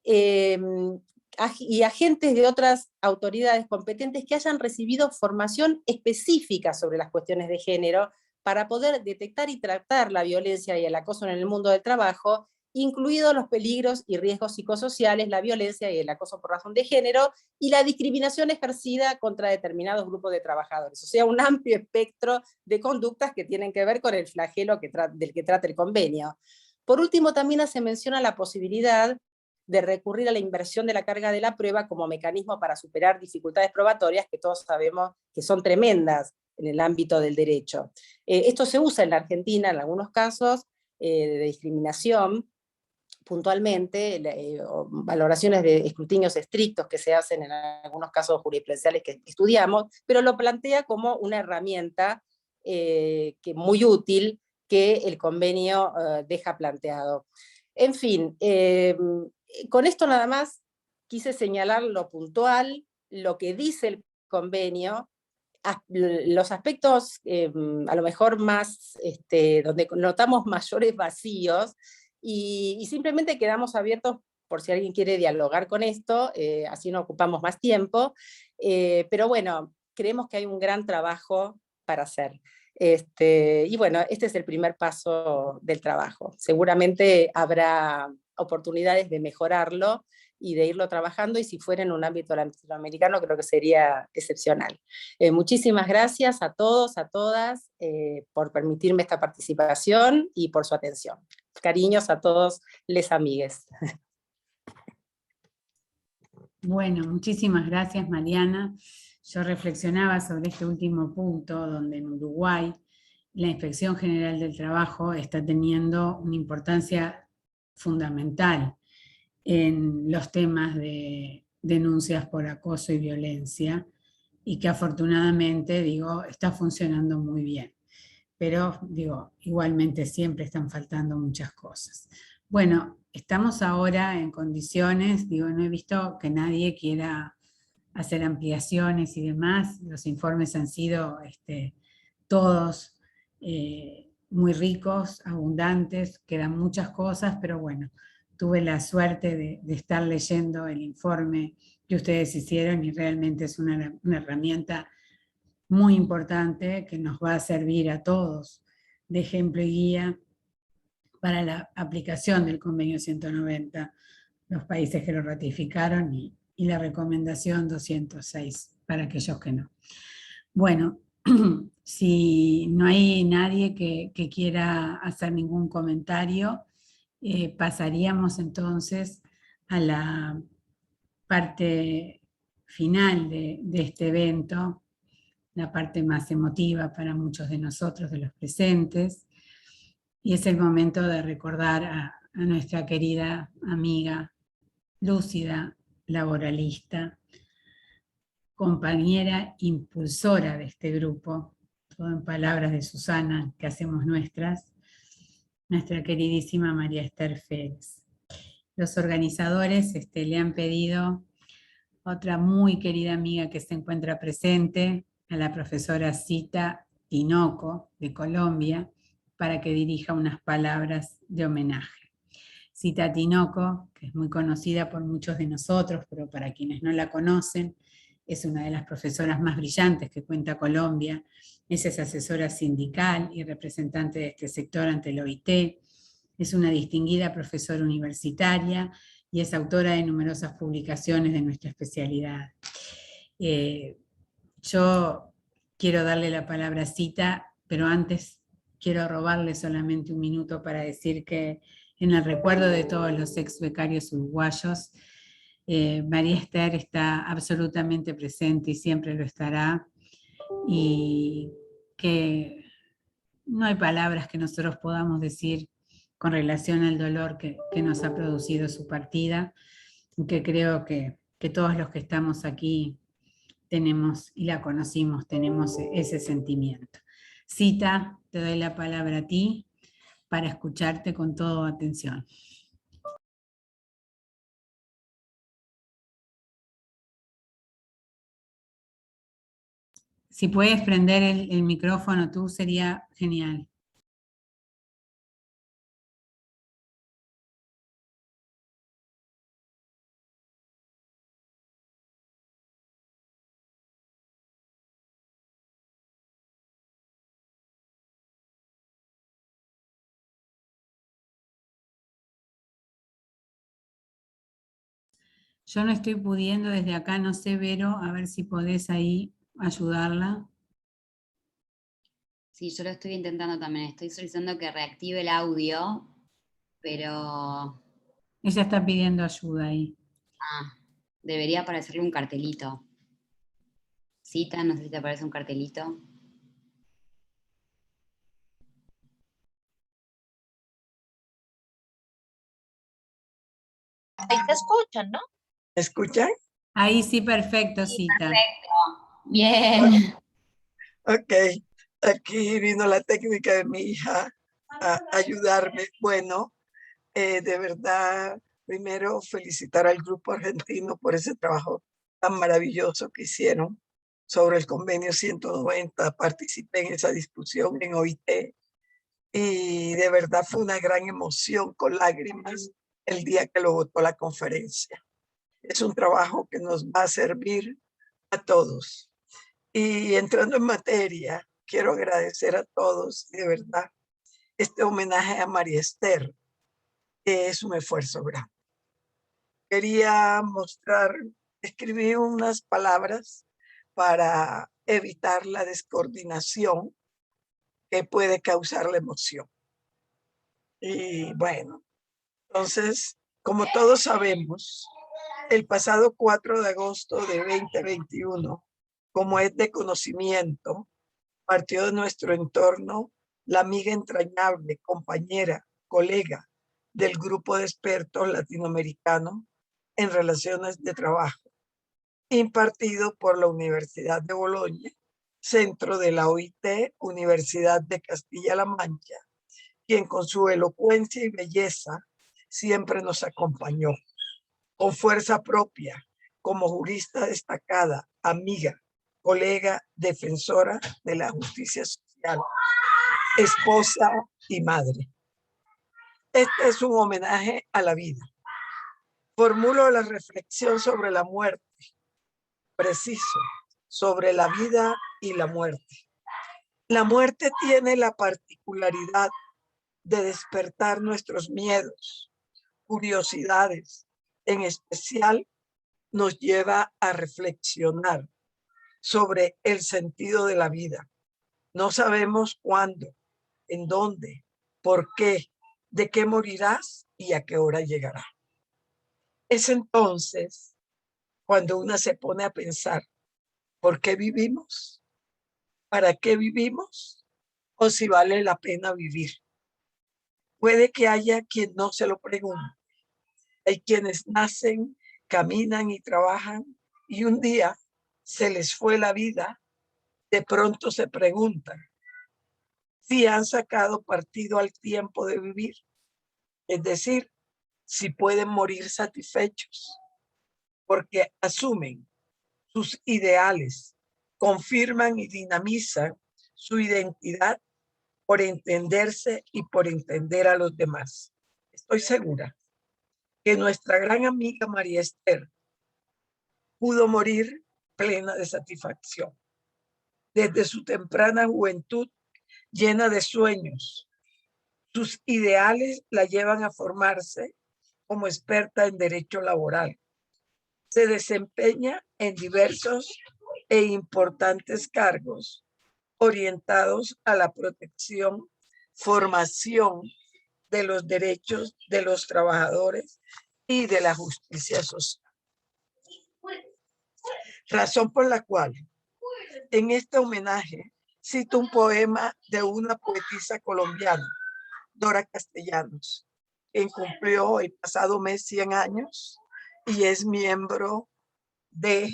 y agentes de otras autoridades competentes que hayan recibido formación específica sobre las cuestiones de género para poder detectar y tratar la violencia y el acoso en el mundo del trabajo, incluidos los peligros y riesgos psicosociales, la violencia y el acoso por razón de género, y la discriminación ejercida contra determinados grupos de trabajadores. O sea, un amplio espectro de conductas que tienen que ver con el flagelo del que trata el convenio. Por último, también se menciona la posibilidad de recurrir a la inversión de la carga de la prueba como mecanismo para superar dificultades probatorias que todos sabemos que son tremendas en el ámbito del derecho. Esto se usa en la Argentina en algunos casos de discriminación, puntualmente, valoraciones de escrutinios estrictos que se hacen en algunos casos jurisprudenciales que estudiamos, pero lo plantea como una herramienta que muy útil que el convenio deja planteado. En fin, con esto nada más quise señalar lo puntual, lo que dice el convenio, los aspectos a lo mejor más, donde notamos mayores vacíos, y simplemente quedamos abiertos por si alguien quiere dialogar con esto, así no ocupamos más tiempo, pero bueno, creemos que hay un gran trabajo para hacer. Y bueno, este es el primer paso del trabajo. Seguramente habrá oportunidades de mejorarlo y de irlo trabajando, y si fuera en un ámbito latinoamericano creo que sería excepcional. Muchísimas gracias a todos, a todas, por permitirme esta participación y por su atención. Cariños a todos les amigues. Bueno, muchísimas gracias, Mariana. Yo reflexionaba sobre este último punto, donde en Uruguay la Inspección General del Trabajo está teniendo una importancia fundamental en los temas de denuncias por acoso y violencia, y que afortunadamente, digo, está funcionando muy bien. Pero, digo, igualmente siempre están faltando muchas cosas. Bueno, estamos ahora en condiciones, digo, no he visto que nadie quiera hacer ampliaciones y demás. Los informes han sido todos muy ricos, abundantes, quedan muchas cosas, pero bueno, tuve la suerte de estar leyendo el informe que ustedes hicieron, y realmente es una herramienta muy importante que nos va a servir a todos de ejemplo y guía para la aplicación del convenio 190, los países que lo ratificaron, y la recomendación 206 para aquellos que no. Bueno, si no hay nadie que quiera hacer ningún comentario, pasaríamos entonces a la parte final de este evento, la parte más emotiva para muchos de nosotros, de los presentes, y es el momento de recordar a nuestra querida amiga lúcida, laboralista, compañera impulsora de este grupo, todo en palabras de Susana que hacemos nuestras, nuestra queridísima María Esther Félix. Los organizadores le han pedido a otra muy querida amiga que se encuentra presente, a la profesora Zita Tinoco de Colombia, para que dirija unas palabras de homenaje. Zita Tinoco, que es muy conocida por muchos de nosotros, pero para quienes no la conocen, es una de las profesoras más brillantes que cuenta Colombia. Es asesora sindical y representante de este sector ante el OIT. Es una distinguida profesora universitaria y es autora de numerosas publicaciones de nuestra especialidad. Yo quiero darle la palabra a Zita, pero antes quiero robarle solamente un minuto para decir que en el recuerdo de todos los ex becarios uruguayos, María Esther está absolutamente presente y siempre lo estará, y que no hay palabras que nosotros podamos decir con relación al dolor que nos ha producido su partida, y que creo que todos los que estamos aquí tenemos, y la conocimos, tenemos ese sentimiento. Cita, te doy la palabra a ti para escucharte con toda atención. Si puedes prender el micrófono tú, sería genial. Yo no estoy pudiendo desde acá, no sé, Vero, a ver si podés ahí ayudarla. Sí, yo lo estoy intentando también. Estoy solicitando que reactive el audio, pero Ella está pidiendo ayuda ahí. debería aparecerle un cartelito. Cita, no sé si te aparece un cartelito. Ahí te escuchan, ¿no? ¿Me escuchan? Ahí sí, perfecto, Sí, Cita. perfecto. Bien. Ok, aquí vino la técnica de mi hija a ayudarme. Bueno, de verdad, primero felicitar al grupo argentino por ese trabajo tan maravilloso que hicieron sobre el convenio 190. Participé en esa discusión en OIT y de verdad fue una gran emoción con lágrimas el día que lo votó la conferencia. Es un trabajo que nos va a servir a todos. Y entrando en materia, quiero agradecer a todos, de verdad, este homenaje a María Esther, que es un esfuerzo grande. Quería mostrar, escribí unas palabras para evitar la descoordinación que puede causar la emoción. Y bueno, entonces, como todos sabemos, el pasado 4 de agosto de 2021, como es de conocimiento, partió de nuestro entorno la amiga entrañable, compañera, colega del grupo de expertos latinoamericanos en relaciones de trabajo, impartido por la Universidad de Bolonia, centro de la OIT, Universidad de Castilla-La Mancha, quien con su elocuencia y belleza siempre nos acompañó, con fuerza propia, como jurista destacada, amiga, colega, defensora de la justicia social, esposa y madre. Este es un homenaje a la vida. Formulo la reflexión sobre la muerte, preciso, sobre la vida y la muerte. La muerte tiene la particularidad de despertar nuestros miedos, curiosidades, en especial nos lleva a reflexionar sobre el sentido de la vida. No sabemos cuándo, en dónde, por qué, de qué morirás y a qué hora llegará. Es entonces cuando una se pone a pensar, ¿por qué vivimos? ¿Para qué vivimos? ¿O si vale la pena vivir? Puede que haya quien no se lo pregunte. Hay quienes nacen, caminan y trabajan y un día se les fue la vida. De pronto se preguntan si han sacado partido al tiempo de vivir, es decir, si pueden morir satisfechos, porque asumen sus ideales, confirman y dinamizan su identidad por entenderse y por entender a los demás. Estoy segura que nuestra gran amiga María Esther pudo morir plena de satisfacción. Desde su temprana juventud, llena de sueños, sus ideales la llevan a formarse como experta en derecho laboral. Se desempeña en diversos e importantes cargos orientados a la protección formación de los derechos de los trabajadores y de la justicia social. Razón por la cual en este homenaje cito un poema de una poetisa colombiana, Dora Castellanos, quien cumplió el pasado mes 100 años y es miembro de,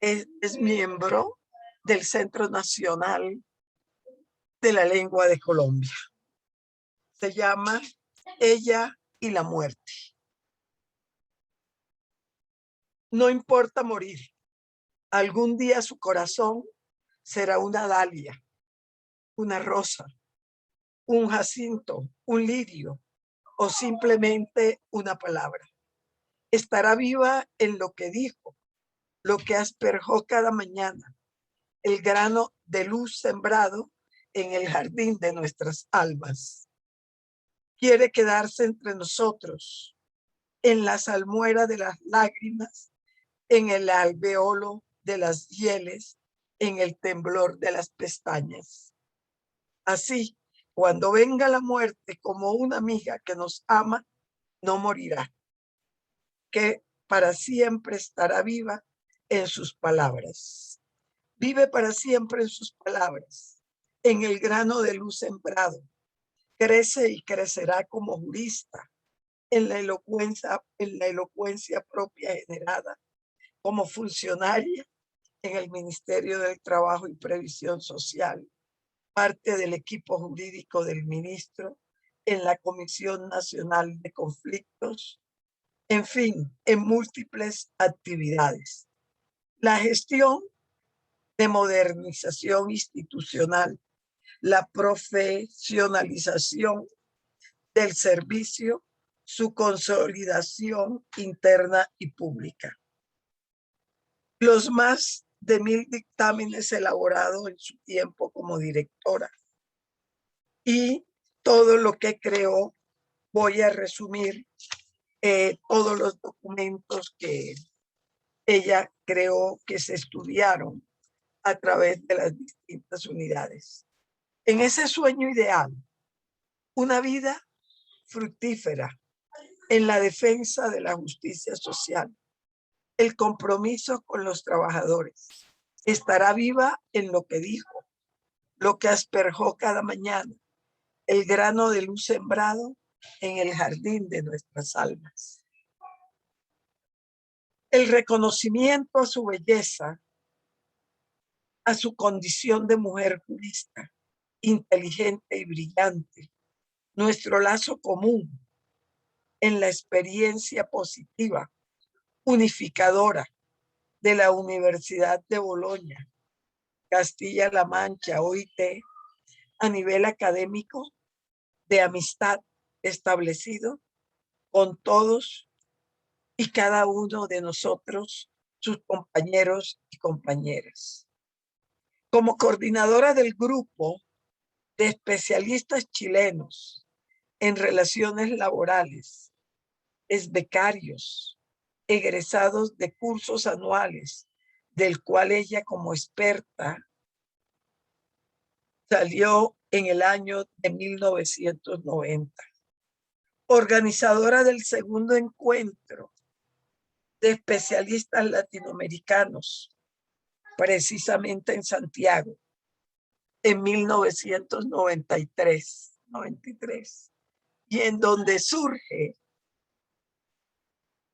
es miembro del Centro Nacional de la Lengua de Colombia. Se llama Ella y la muerte. No importa morir. Algún día su corazón será una dalia, una rosa, un jacinto, un lirio o simplemente una palabra. Estará viva en lo que dijo, lo que asperjó cada mañana, el grano de luz sembrado en el jardín de nuestras almas. Quiere quedarse entre nosotros, en la salmuera de las lágrimas, en el alveolo de las hieles, en el temblor de las pestañas. Así, cuando venga la muerte como una amiga que nos ama, no morirá, que para siempre estará viva en sus palabras. Vive para siempre en sus palabras, en el grano de luz sembrado. Crece y crecerá como jurista, en la elocuencia propia generada, como funcionaria en el Ministerio del Trabajo y Previsión Social, parte del equipo jurídico del ministro, en la Comisión Nacional de Conflictos, en fin, en múltiples actividades. La gestión de modernización institucional, la profesionalización del servicio, su consolidación interna y pública. Los más de 1000 dictámenes elaborados en su tiempo como directora y todo lo que creó, voy a resumir todos los documentos que ella creó que se estudiaron a través de las distintas unidades. En ese sueño ideal, una vida fructífera en la defensa de la justicia social, el compromiso con los trabajadores, estará viva en lo que dijo, lo que asperjó cada mañana, el grano de luz sembrado en el jardín de nuestras almas. El reconocimiento a su belleza, a su condición de mujer jurista, inteligente y brillante, nuestro lazo común en la experiencia positiva, unificadora de la Universidad de Bolonia, Castilla-La Mancha, OIT, a nivel académico, de amistad establecido con todos y cada uno de nosotros, sus compañeros y compañeras. Como coordinadora del grupo de especialistas chilenos en relaciones laborales, es becarios, egresados de cursos anuales, del cual ella como experta salió en el año de 1990. Organizadora del segundo encuentro de especialistas latinoamericanos, precisamente en Santiago, en 1993, y en donde surge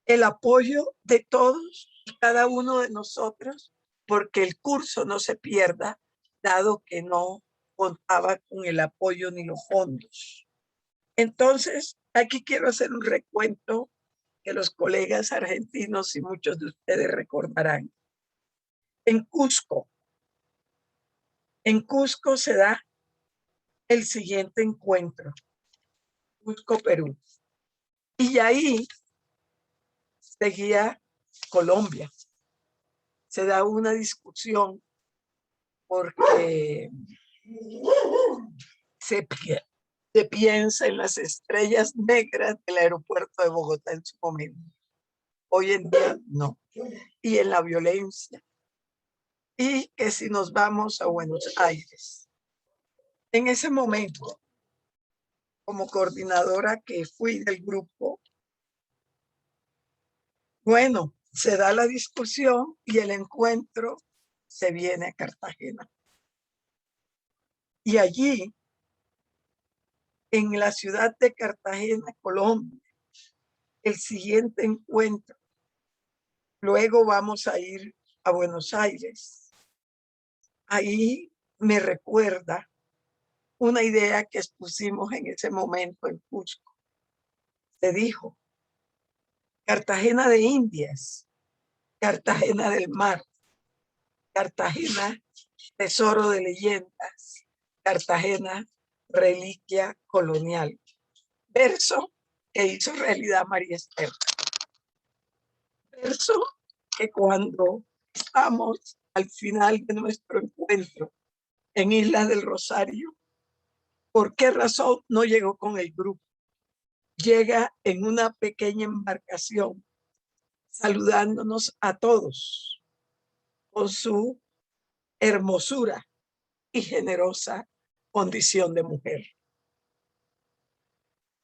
el apoyo de todos y cada uno de nosotros, porque el curso no se pierda, dado que no contaba con el apoyo ni los fondos. Entonces, aquí quiero hacer un recuento que los colegas argentinos y muchos de ustedes recordarán. En Cusco se da el siguiente encuentro, Cusco, Perú. Y ahí seguía Colombia. Se da una discusión porque se piensa en las estrellas negras del aeropuerto de Bogotá en su momento. Hoy en día no. Y en la violencia y que si nos vamos a Buenos Aires. En ese momento, como coordinadora que fui del grupo, bueno, se da la discusión y el encuentro se viene a Cartagena. Y allí, en la ciudad de Cartagena, Colombia, el siguiente encuentro. Luego vamos a ir a Buenos Aires. Ahí me recuerda una idea que expusimos en ese momento en Cusco. Se dijo, Cartagena de Indias, Cartagena del Mar, Cartagena, tesoro de leyendas, Cartagena, reliquia colonial. Verso que hizo realidad María Esther. Verso que cuando estamos al final de nuestro encuentro en Isla del Rosario, ¿por qué razón no llegó con el grupo? Llega en una pequeña embarcación saludándonos a todos con su hermosura y generosa condición de mujer.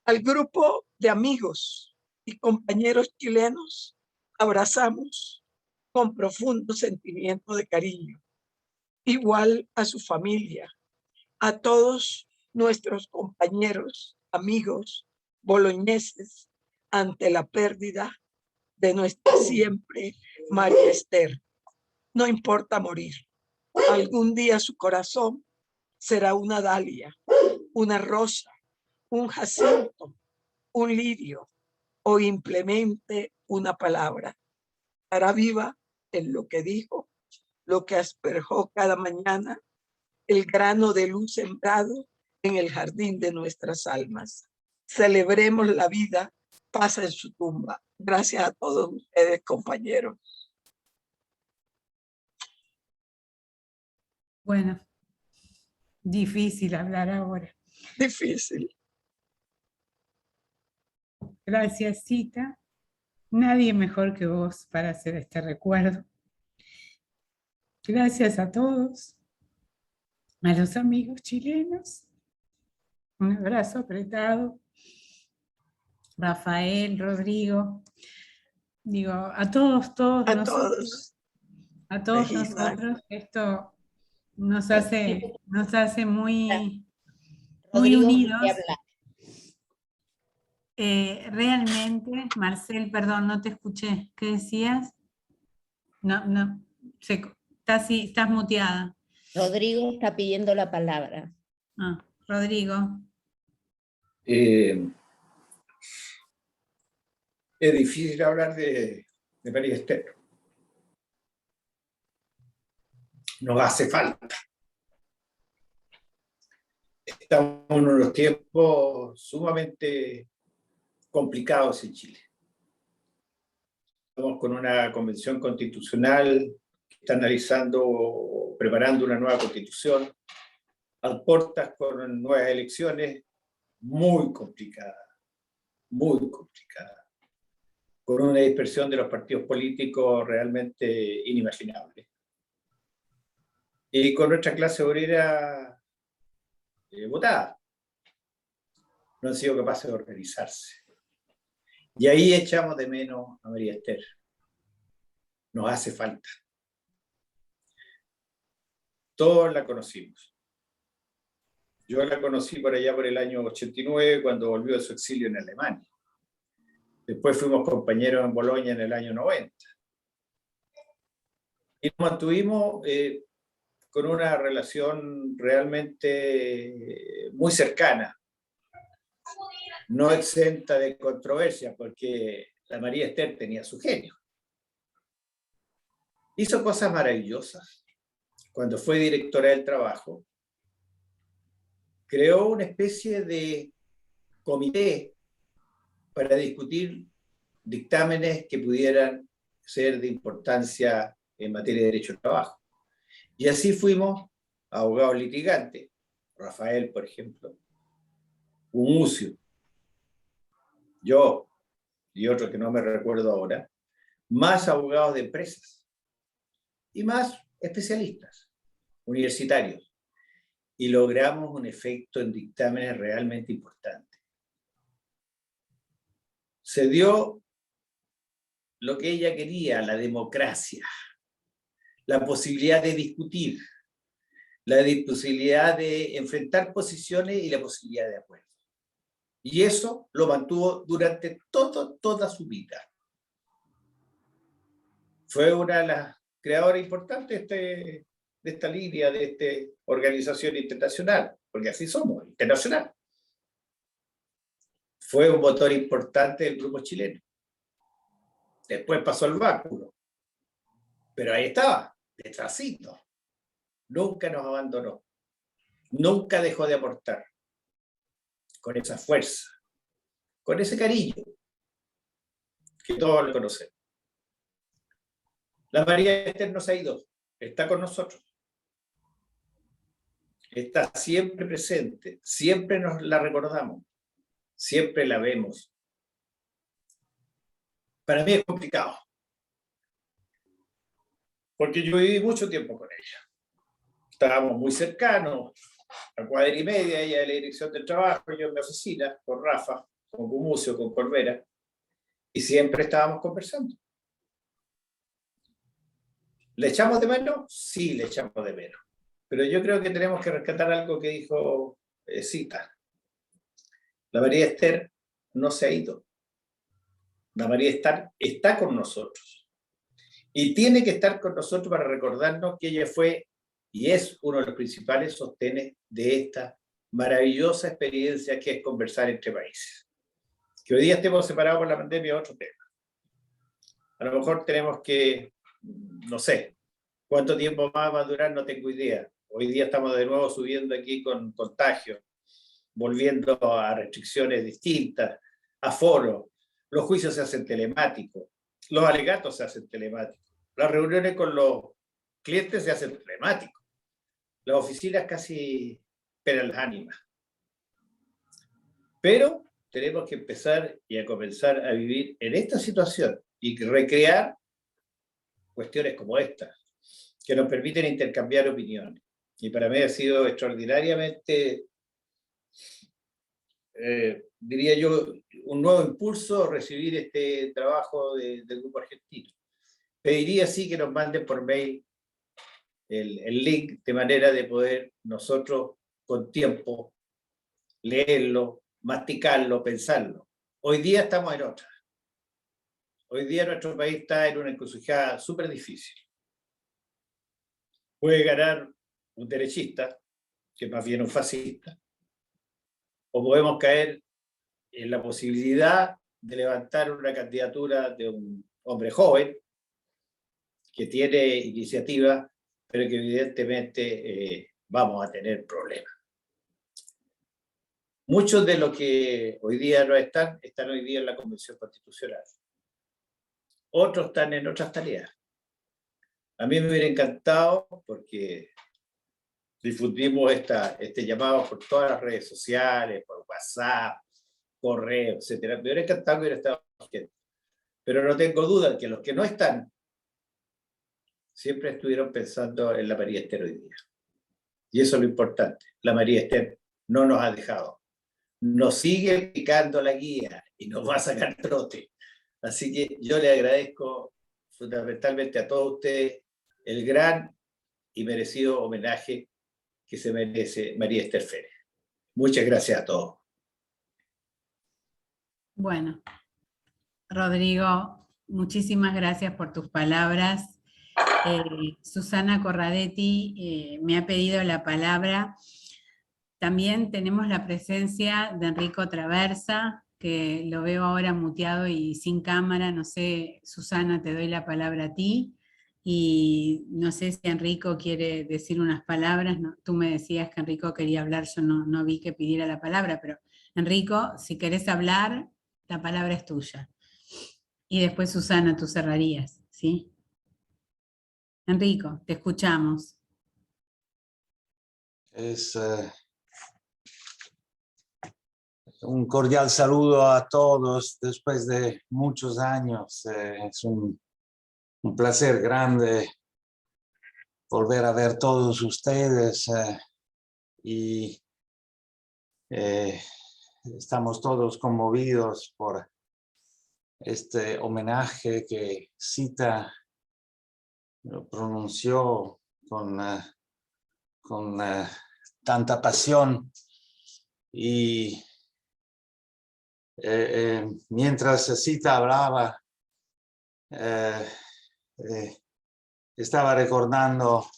Al grupo de amigos y compañeros chilenos abrazamos con profundo sentimiento de cariño, igual a su familia, a todos nuestros compañeros, amigos boloñeses ante la pérdida de nuestra siempre María Esther. No importa morir. Algún día su corazón será una dalia, una rosa, un jacinto, un lirio o implemente una palabra. Estará viva en lo que dijo, lo que asperjó cada mañana, el grano de luz sembrado en el jardín de nuestras almas. Celebremos la vida, pasa en su tumba. Gracias a todos ustedes, compañeros. Bueno, difícil hablar ahora. Difícil. Gracias, Cita. Nadie mejor que vos para hacer este recuerdo. Gracias a todos, a los amigos chilenos. Un abrazo apretado. Rafael, Rodrigo. Digo, a todos A nosotros. todos. A todos Regina. nosotros. Esto nos hace muy Rodrigo, unidos. ¿qué habla? Realmente, Marcel, perdón, no te escuché. ¿Qué decías? No, estás muteada. Rodrigo está pidiendo la palabra. Rodrigo. Es difícil hablar de María Esther. Nos hace falta. Estamos en unos tiempos sumamente complicados en Chile. Estamos con una convención constitucional que está analizando, preparando una nueva constitución, a puertas con nuevas elecciones, muy complicada, con una dispersión de los partidos políticos realmente inimaginable. Y con nuestra clase obrera votada. No han sido capaces de organizarse. Y ahí echamos de menos a María Esther. Nos hace falta. Todos la conocimos. Yo la conocí por allá por el año 89, cuando volvió de su exilio en Alemania. Después fuimos compañeros en Bolonia en el año 90. Y nos mantuvimos con una relación realmente muy cercana, no exenta de controversia, porque la María Esther tenía su genio. Hizo cosas maravillosas. Cuando fue directora del trabajo, creó una especie de comité para discutir dictámenes que pudieran ser de importancia en materia de derecho del trabajo. Y así fuimos abogados litigantes, Rafael, por ejemplo, Gumucio, yo y otro que no me recuerdo ahora, más abogados de empresas y más especialistas, universitarios, y logramos un efecto en dictámenes realmente importante. Se dio lo que ella quería, la democracia, la posibilidad de discutir, la posibilidad de enfrentar posiciones y la posibilidad de acuerdo. Y eso lo mantuvo durante toda su vida. Fue una de las creadoras importantes de esta línea, de esta organización internacional, porque así somos, internacional. Fue un motor importante del grupo chileno. Después pasó el báculo, pero ahí estaba, detrásito. Nunca nos abandonó, nunca dejó de aportar, con esa fuerza, con ese cariño, que todos lo conocemos. La María Esther no se ha ido, está con nosotros. Está siempre presente, siempre nos la recordamos, siempre la vemos. Para mí es complicado, porque yo viví mucho tiempo con ella. Estábamos muy cercanos, a cuadra y media, ella de la dirección del trabajo, yo en mi oficina, con Rafa, con Gumucio, con Corvera, y siempre estábamos conversando. ¿Le echamos de menos? Sí, le echamos de menos. Pero yo creo que tenemos que rescatar algo que dijo Cita. La María Esther no se ha ido. La María Esther está con nosotros. Y tiene que estar con nosotros para recordarnos que ella fue y es uno de los principales sostenes de esta maravillosa experiencia que es conversar entre países. Que hoy día estemos separados por la pandemia es otro tema. A lo mejor tenemos que, no sé, cuánto tiempo más va a durar, no tengo idea. Hoy día estamos de nuevo subiendo aquí con contagios, volviendo a restricciones distintas, aforos. Los juicios se hacen telemáticos, los alegatos se hacen telemáticos, las reuniones con los clientes se hacen telemáticos. Las oficinas casi pelan las ánimas. Pero tenemos que empezar y a comenzar a vivir en esta situación y recrear cuestiones como esta, que nos permiten intercambiar opiniones. Y para mí ha sido extraordinariamente, diría yo, un nuevo impulso recibir este trabajo del Grupo Argentino. Pediría sí que nos manden por mail el link de manera de poder nosotros con tiempo leerlo, masticarlo, pensarlo. Hoy día estamos en otra. Hoy día nuestro país está en una encrucijada súper difícil. Puede ganar un derechista, que es más bien un fascista, o podemos caer en la posibilidad de levantar una candidatura de un hombre joven que tiene iniciativa, pero que evidentemente vamos a tener problemas. Muchos de los que hoy día no están hoy día en la Convención Constitucional. Otros están en otras tareas. A mí me hubiera encantado, porque difundimos este llamado por todas las redes sociales, por WhatsApp, correo, etc. Me hubiera encantado que hubiera estado gente. Pero no tengo duda que los que no están siempre estuvieron pensando en la María Esther hoy día. Y eso es lo importante. La María Esther no nos ha dejado. Nos sigue picando la guía y nos va a sacar trote. Así que yo le agradezco fundamentalmente a todos ustedes el gran y merecido homenaje que se merece María Esther Férez. Muchas gracias a todos. Bueno, Rodrigo, muchísimas gracias por tus palabras. Susana Corradetti me ha pedido la palabra. También tenemos la presencia de Enrico Traversa, que lo veo ahora muteado y sin cámara. No sé, Susana, te doy la palabra a ti. Y no sé si Enrico quiere decir unas palabras. No, tú me decías que Enrico quería hablar, yo no vi que pidiera la palabra, pero Enrico, si querés hablar, la palabra es tuya. Y después, Susana, tú cerrarías, ¿sí? Enrico, te escuchamos. Un cordial saludo a todos después de muchos años. Es un placer grande volver a ver todos ustedes y estamos todos conmovidos por este homenaje que Zita lo pronunció con tanta pasión. Y mientras Zita hablaba, estaba recordando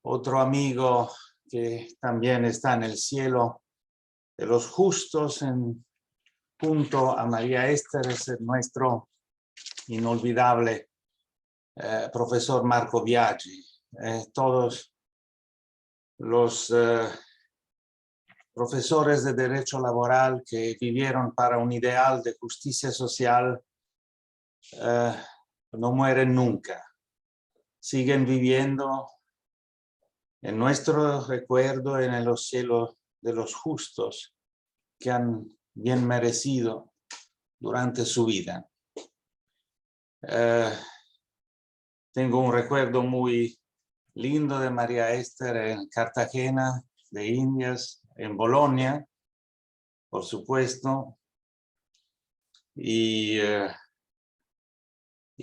otro amigo que también está en el cielo de los justos, junto a María Esther, es nuestro inolvidable profesor Marco Biagi. Todos los profesores de derecho laboral que vivieron para un ideal de justicia social no mueren nunca. Siguen viviendo en nuestro recuerdo en los cielos de los justos que han bien merecido durante su vida. Tengo un recuerdo muy lindo de María Esther en Cartagena de Indias, en Bolonia, por supuesto, y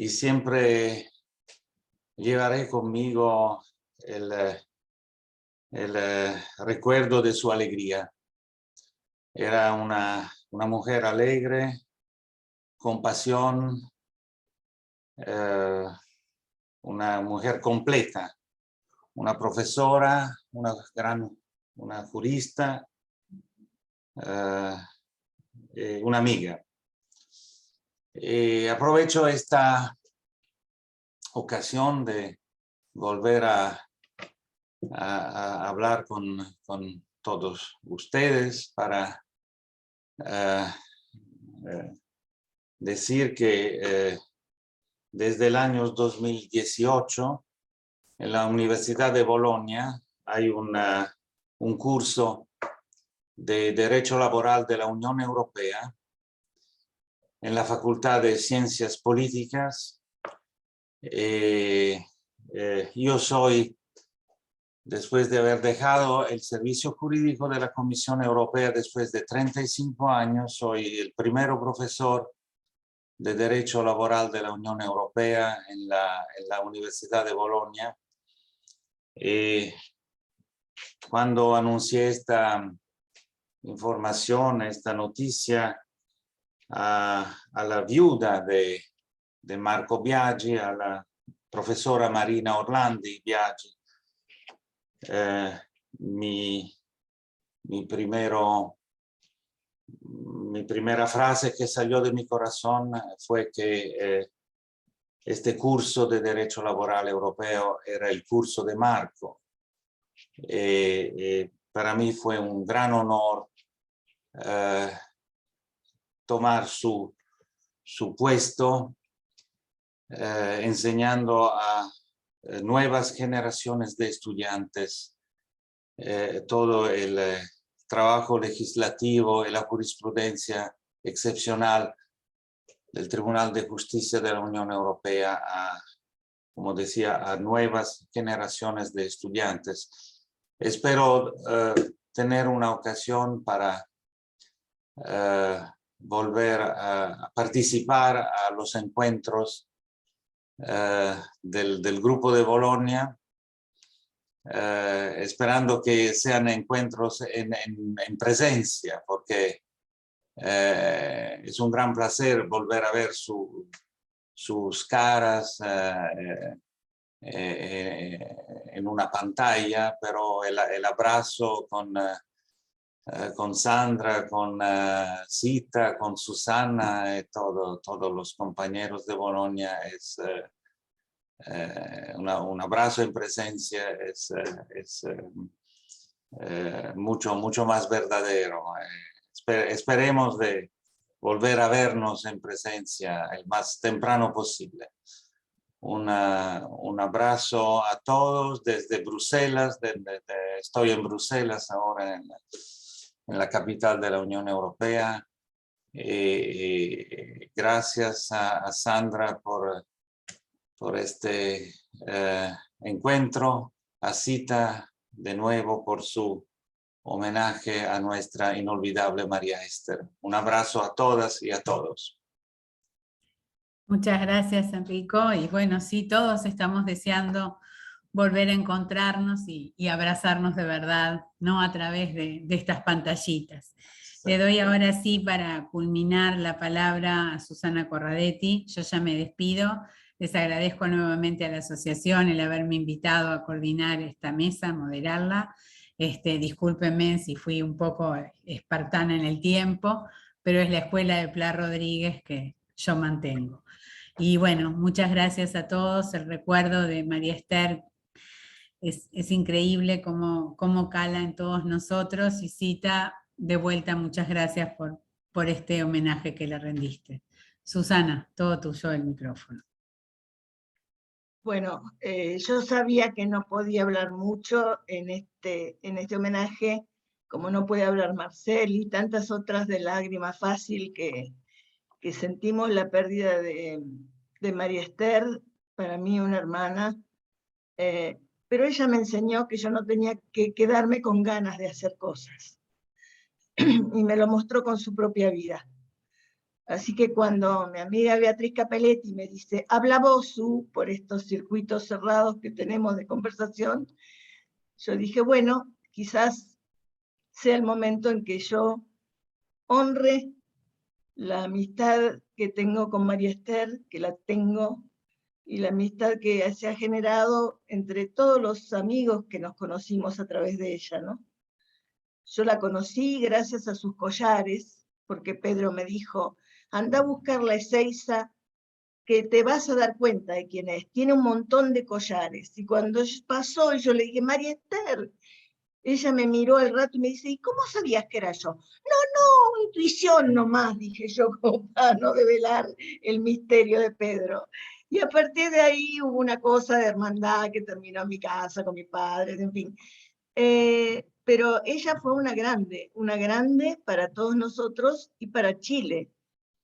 siempre llevaré conmigo el recuerdo de su alegría. Era una mujer alegre, con pasión, una mujer completa, una profesora, una jurista, una amiga. Aprovecho esta ocasión de volver a hablar con todos ustedes para decir que desde el año 2018 en la Universidad de Bolonia hay un curso de Derecho Laboral de la Unión Europea en la Facultad de Ciencias Políticas. Yo soy, después de haber dejado el servicio jurídico de la Comisión Europea después de 35 años, soy el primer profesor de Derecho Laboral de la Unión Europea en la Universidad de Bolonia. Cuando anuncié esta información, esta noticia a la viuda de Marco Biagi, a la profesora Marina Orlandi Biagi, mi primera frase que salió de mi corazón fue que este curso de Derecho Laboral Europeo era el curso de Marco. Para mí fue un gran honor tomar su puesto, enseñando a nuevas generaciones de estudiantes todo el trabajo legislativo y la jurisprudencia excepcional del Tribunal de Justicia de la Unión Europea como decía, a nuevas generaciones de estudiantes. Espero tener una ocasión para volver a participar a los encuentros del Grupo de Bolonia, esperando que sean encuentros en presencia, porque es un gran placer volver a ver sus caras en una pantalla, pero el abrazo con Sandra, con Zita, con Susana y todos los compañeros de Bolonia es un abrazo en presencia, es mucho más verdadero. Esperemos de volver a vernos en presencia el más temprano posible. Un abrazo a todos desde Bruselas. Estoy en Bruselas ahora, en la capital de la Unión Europea. Gracias a Sandra por este encuentro, a Zita de nuevo por su homenaje a nuestra inolvidable María Esther. Un abrazo a todas y a todos. Muchas gracias, Enrico. Y bueno, sí, todos estamos deseando volver a encontrarnos y abrazarnos de verdad, no a través de estas pantallitas. Le doy ahora sí, para culminar, la palabra a Susana Corradetti. Yo ya me despido. Les agradezco nuevamente a la asociación el haberme invitado a coordinar esta mesa, moderarla. Discúlpenme si fui un poco espartana en el tiempo, pero es la escuela de Pla Rodríguez que yo mantengo. Y bueno, muchas gracias a todos. El recuerdo de María Esther es increíble cómo cala en todos nosotros. Y Zita, de vuelta, muchas gracias por este homenaje que le rendiste. Susana, todo tuyo el micrófono. Bueno, yo sabía que no podía hablar mucho en este homenaje, como no puede hablar Marcel y tantas otras de Lágrima Fácil que sentimos la pérdida de María Esther, para mí una hermana, pero ella me enseñó que yo no tenía que quedarme con ganas de hacer cosas, y me lo mostró con su propia vida. Así que cuando mi amiga Beatriz Capelletti me dice, habla vos, Su, por estos circuitos cerrados que tenemos de conversación, yo dije, bueno, quizás sea el momento en que yo honre la amistad que tengo con María Esther, que la tengo, y la amistad que se ha generado entre todos los amigos que nos conocimos a través de ella, ¿no? Yo la conocí gracias a sus collares, porque Pedro me dijo, anda a buscar la Ezeiza, que te vas a dar cuenta de quién es. Tiene un montón de collares. Y cuando pasó, yo le dije, María Esther, ella me miró al rato y me dice, ¿y cómo sabías que era yo? No, intuición nomás, dije yo, como para no develar el misterio de Pedro. Y a partir de ahí hubo una cosa de hermandad que terminó en mi casa con mis padres, en fin. Pero ella fue una grande para todos nosotros y para Chile,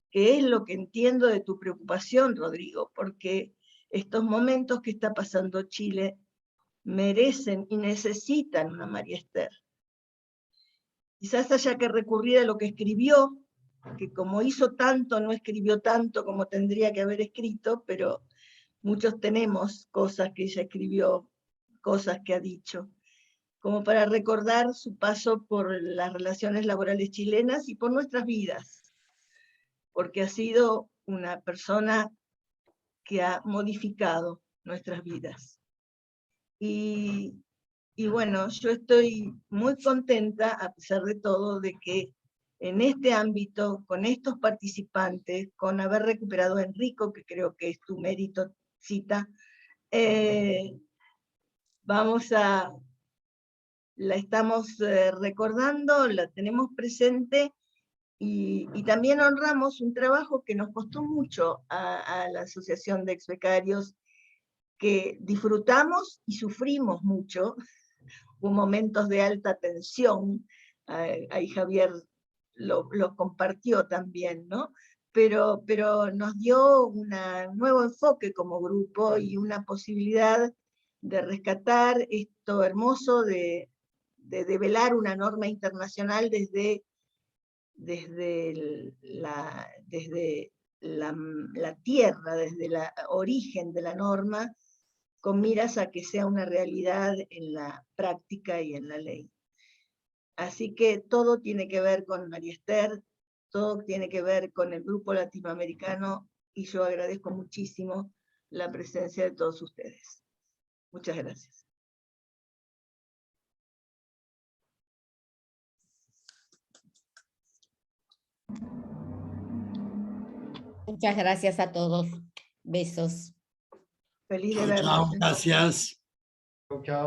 que es lo que entiendo de tu preocupación, Rodrigo, porque estos momentos que está pasando Chile merecen y necesitan una María Esther. Quizás haya que recurrir a lo que escribió, que como hizo tanto, no escribió tanto como tendría que haber escrito, pero muchos tenemos cosas que ella escribió, cosas que ha dicho, como para recordar su paso por las relaciones laborales chilenas y por nuestras vidas, porque ha sido una persona que ha modificado nuestras vidas. Y bueno, yo estoy muy contenta, a pesar de todo, de que en este ámbito, con estos participantes, con haber recuperado a Enrico, que creo que es tu mérito, Zita, la estamos recordando, la tenemos presente, y también honramos un trabajo que nos costó mucho a la Asociación de Exbecarios, que disfrutamos y sufrimos mucho. Hubo momentos de alta tensión, ahí Javier lo compartió también, ¿no? Pero nos dio un nuevo enfoque como grupo y una posibilidad de rescatar esto hermoso de develar una norma internacional desde la tierra, desde el origen de la norma, con miras a que sea una realidad en la práctica y en la ley. Así que todo tiene que ver con María Esther, todo tiene que ver con el grupo latinoamericano, y yo agradezco muchísimo la presencia de todos ustedes. Muchas gracias. Muchas gracias a todos. Besos. Feliz de verlos. Chao, gracias. Chao.